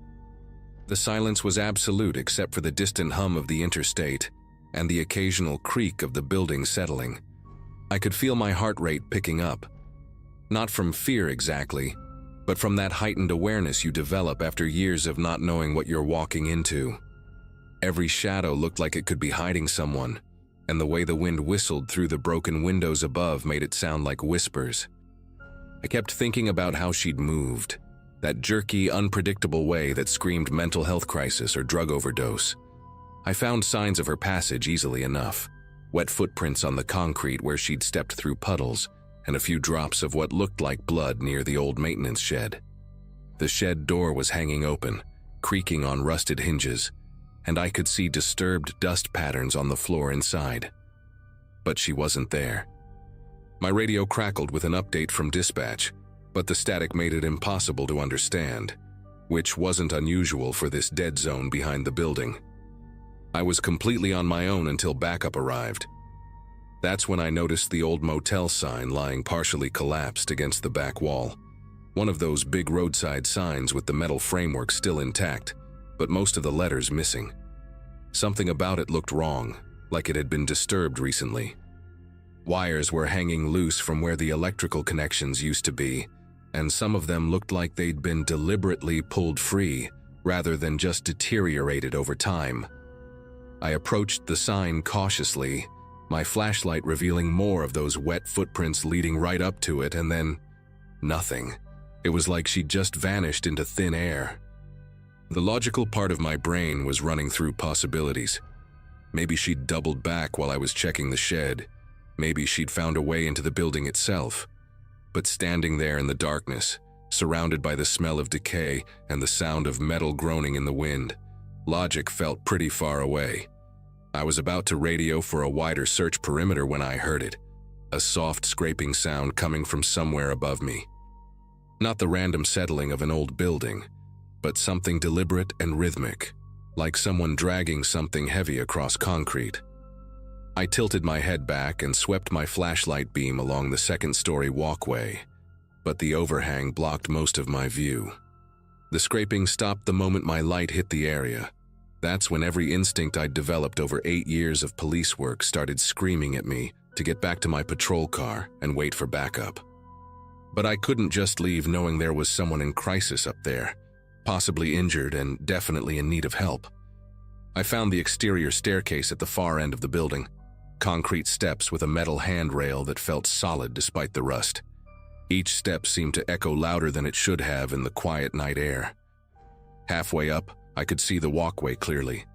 The silence was absolute except for the distant hum of the interstate and the occasional creak of the building settling. I could feel my heart rate picking up. Not from fear exactly, but from that heightened awareness you develop after years of not knowing what you're walking into. Every shadow looked like it could be hiding someone, and the way the wind whistled through the broken windows above made it sound like whispers. I kept thinking about how she'd moved, that jerky, unpredictable way that screamed mental health crisis or drug overdose. I found signs of her passage easily enough, wet footprints on the concrete where she'd stepped through puddles, and a few drops of what looked like blood near the old maintenance shed. The shed door was hanging open, creaking on rusted hinges, and I could see disturbed dust patterns on the floor inside. But she wasn't there. My radio crackled with an update from dispatch, but the static made it impossible to understand, which wasn't unusual for this dead zone behind the building. I was completely on my own until backup arrived. That's when I noticed the old motel sign lying partially collapsed against the back wall. One of those big roadside signs with the metal framework still intact, but most of the letters missing. Something about it looked wrong, like it had been disturbed recently. Wires were hanging loose from where the electrical connections used to be, and some of them looked like they'd been deliberately pulled free, rather than just deteriorated over time. I approached the sign cautiously, my flashlight revealing more of those wet footprints leading right up to it, and then nothing. It was like she'd just vanished into thin air. The logical part of my brain was running through possibilities. Maybe she'd doubled back while I was checking the shed. Maybe she'd found a way into the building itself. But standing there in the darkness, surrounded by the smell of decay and the sound of metal groaning in the wind, logic felt pretty far away. I was about to radio for a wider search perimeter when I heard it, a soft scraping sound coming from somewhere above me. Not the random settling of an old building, but something deliberate and rhythmic, like someone dragging something heavy across concrete. I tilted my head back and swept my flashlight beam along the second-story walkway, but the overhang blocked most of my view. The scraping stopped the moment my light hit the area. That's when every instinct I'd developed over 8 years of police work started screaming at me to get back to my patrol car and wait for backup. But I couldn't just leave knowing there was someone in crisis up there, possibly injured and definitely in need of help. I found the exterior staircase at the far end of the building, concrete steps with a metal handrail that felt solid despite the rust. Each step seemed to echo louder than it should have in the quiet night air. Halfway up, I could see the walkway clearly,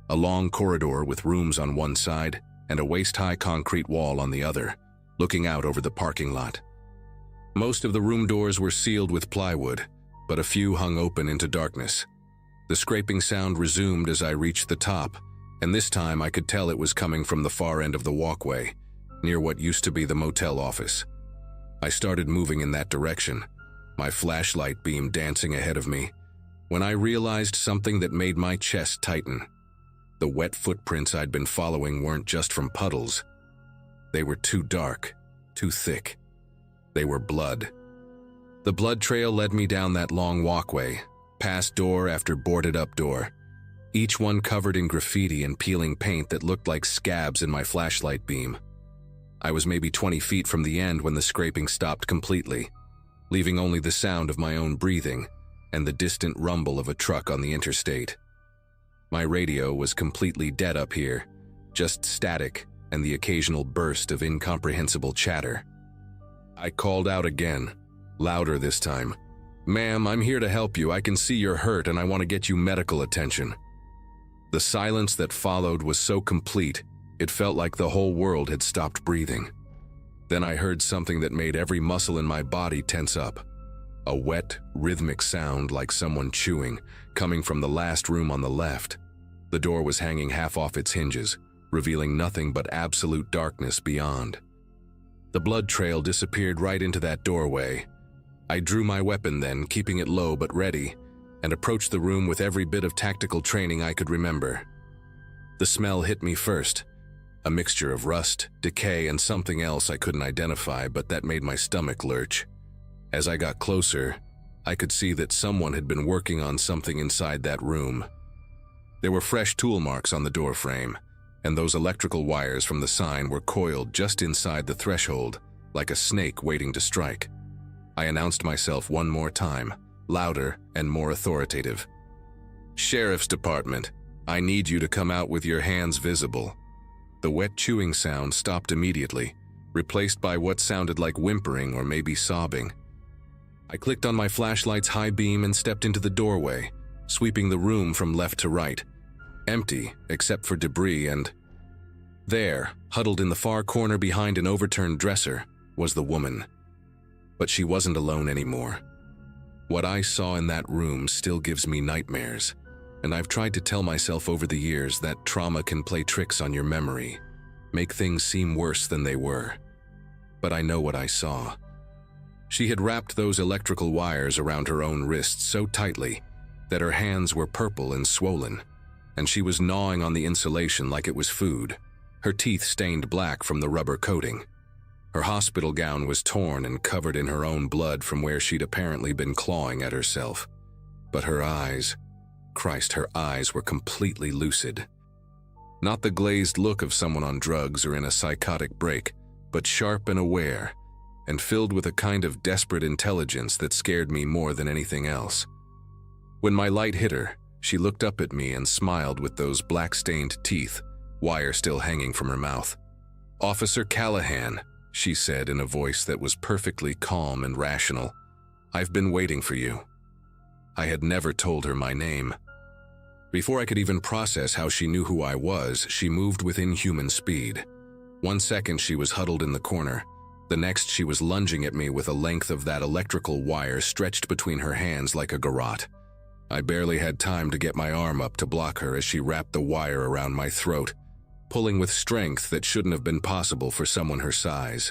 a long corridor with rooms on one side and a waist-high concrete wall on the other, looking out over the parking lot. Most of the room doors were sealed with plywood, but a few hung open into darkness. The scraping sound resumed as I reached the top, and this time I could tell it was coming from the far end of the walkway, near what used to be the motel office. I started moving in that direction, my flashlight beam dancing ahead of me, when I realized something that made my chest tighten. The wet footprints I'd been following weren't just from puddles. They were too dark, too thick. They were blood. The blood trail led me down that long walkway, past door after boarded-up door, each one covered in graffiti and peeling paint that looked like scabs in my flashlight beam. I was maybe 20 feet from the end when the scraping stopped completely, leaving only the sound of my own breathing and the distant rumble of a truck on the interstate. My radio was completely dead up here, just static and the occasional burst of incomprehensible chatter. I called out again, louder this time. "Ma'am, I'm here to help you. I can see you're hurt and I want to get you medical attention." The silence that followed was so complete, it felt like the whole world had stopped breathing. Then I heard something that made every muscle in my body tense up. a wet, rhythmic sound like someone chewing, coming from the last room on the left. The door was hanging half off its hinges, revealing nothing but absolute darkness beyond. The blood trail disappeared right into that doorway. I drew my weapon then, keeping it low but ready, and approached the room with every bit of tactical training I could remember. The smell hit me first, a mixture of rust, decay, and something else I couldn't identify, but that made my stomach lurch. As I got closer, I could see that someone had been working on something inside that room. There were fresh tool marks on the door frame, and those electrical wires from the sign were coiled just inside the threshold, like a snake waiting to strike. I announced myself one more time, louder and more authoritative. "Sheriff's Department, I need you to come out with your hands visible." The wet chewing sound stopped immediately, replaced by what sounded like whimpering or maybe sobbing. I clicked on my flashlight's high beam and stepped into the doorway, sweeping the room from left to right. Empty, except for debris, and there, huddled in the far corner behind an overturned dresser, was the woman. But she wasn't alone anymore. What I saw in that room still gives me nightmares, and I've tried to tell myself over the years that trauma can play tricks on your memory, make things seem worse than they were. But I know what I saw. She had wrapped those electrical wires around her own wrists so tightly that her hands were purple and swollen, and she was gnawing on the insulation like it was food, her teeth stained black from the rubber coating. Her hospital gown was torn and covered in her own blood from where she'd apparently been clawing at herself. But her eyes, Christ, her eyes were completely lucid. Not the glazed look of someone on drugs or in a psychotic break, but sharp and aware, and filled with a kind of desperate intelligence that scared me more than anything else. When my light hit her, she looked up at me and smiled with those black-stained teeth, wire still hanging from her mouth. "Officer Callahan," she said in a voice that was perfectly calm and rational, "I've been waiting for you." I had never told her my name. Before I could even process how she knew who I was, she moved with inhuman speed. 1 second she was huddled in the corner. The next she was lunging at me with a length of that electrical wire stretched between her hands like a garrote. I barely had time to get my arm up to block her as she wrapped the wire around my throat, pulling with strength that shouldn't have been possible for someone her size.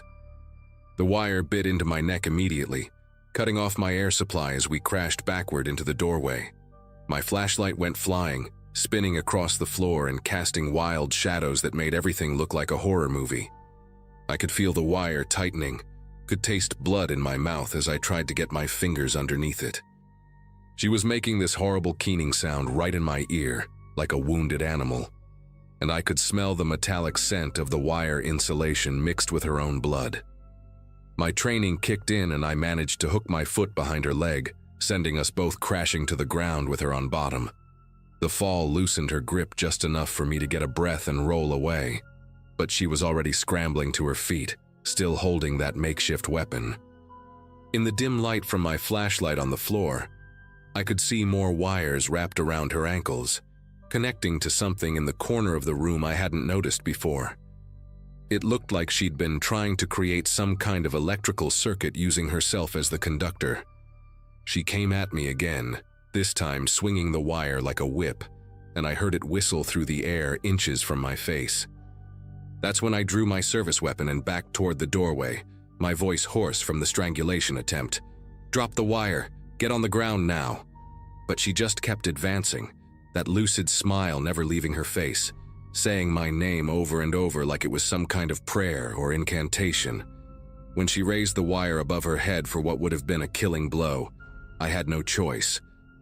The wire bit into my neck immediately, cutting off my air supply as we crashed backward into the doorway. My flashlight went flying, spinning across the floor and casting wild shadows that made everything look like a horror movie. I could feel the wire tightening, could taste blood in my mouth as I tried to get my fingers underneath it. She was making this horrible keening sound right in my ear, like a wounded animal, and I could smell the metallic scent of the wire insulation mixed with her own blood. My training kicked in and I managed to hook my foot behind her leg, sending us both crashing to the ground with her on bottom. The fall loosened her grip just enough for me to get a breath and roll away, but she was already scrambling to her feet, still holding that makeshift weapon. In the dim light from my flashlight on the floor, I could see more wires wrapped around her ankles, connecting to something in the corner of the room I hadn't noticed before. It looked like she'd been trying to create some kind of electrical circuit using herself as the conductor. She came at me again, this time swinging the wire like a whip, and I heard it whistle through the air inches from my face. That's when I drew my service weapon and backed toward the doorway, my voice hoarse from the strangulation attempt. "Drop the wire, get on the ground now." But she just kept advancing, that lucid smile never leaving her face, saying my name over and over like it was some kind of prayer or incantation. When she raised the wire above her head for what would have been a killing blow, I had no choice.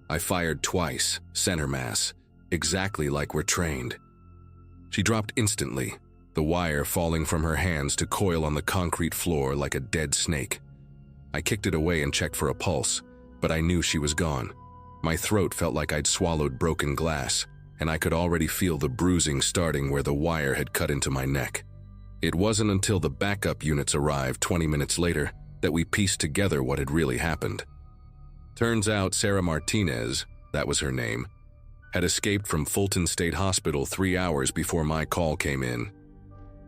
I fired twice, center mass, exactly like we're trained. She dropped instantly, the wire falling from her hands to coil on the concrete floor like a dead snake. I kicked it away and checked for a pulse, but I knew she was gone. My throat felt like I'd swallowed broken glass, and I could already feel the bruising starting where the wire had cut into my neck. It wasn't until the backup units arrived 20 minutes later that we pieced together what had really happened. Turns out Sarah Martinez, that was her name, had escaped from Fulton State Hospital 3 hours before my call came in.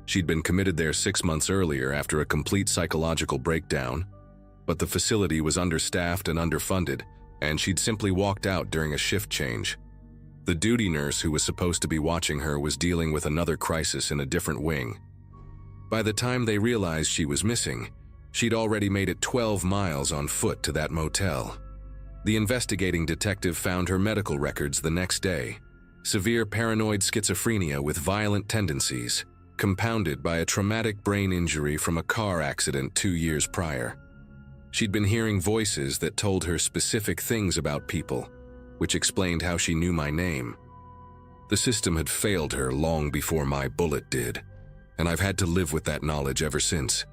She'd been committed there 6 months earlier after a complete psychological breakdown. but the facility was understaffed and underfunded, and she'd simply walked out during a shift change. The duty nurse who was supposed to be watching her was dealing with another crisis in a different wing. By the time they realized she was missing, she'd already made it 12 miles on foot to that motel. The investigating detective found her medical records the next day: severe paranoid schizophrenia with violent tendencies, compounded by a traumatic brain injury from a car accident 2 years prior. She'd been hearing voices that told her specific things about people, which explained how she knew my name. The system had failed her long before my bullet did, and I've had to live with that knowledge ever since.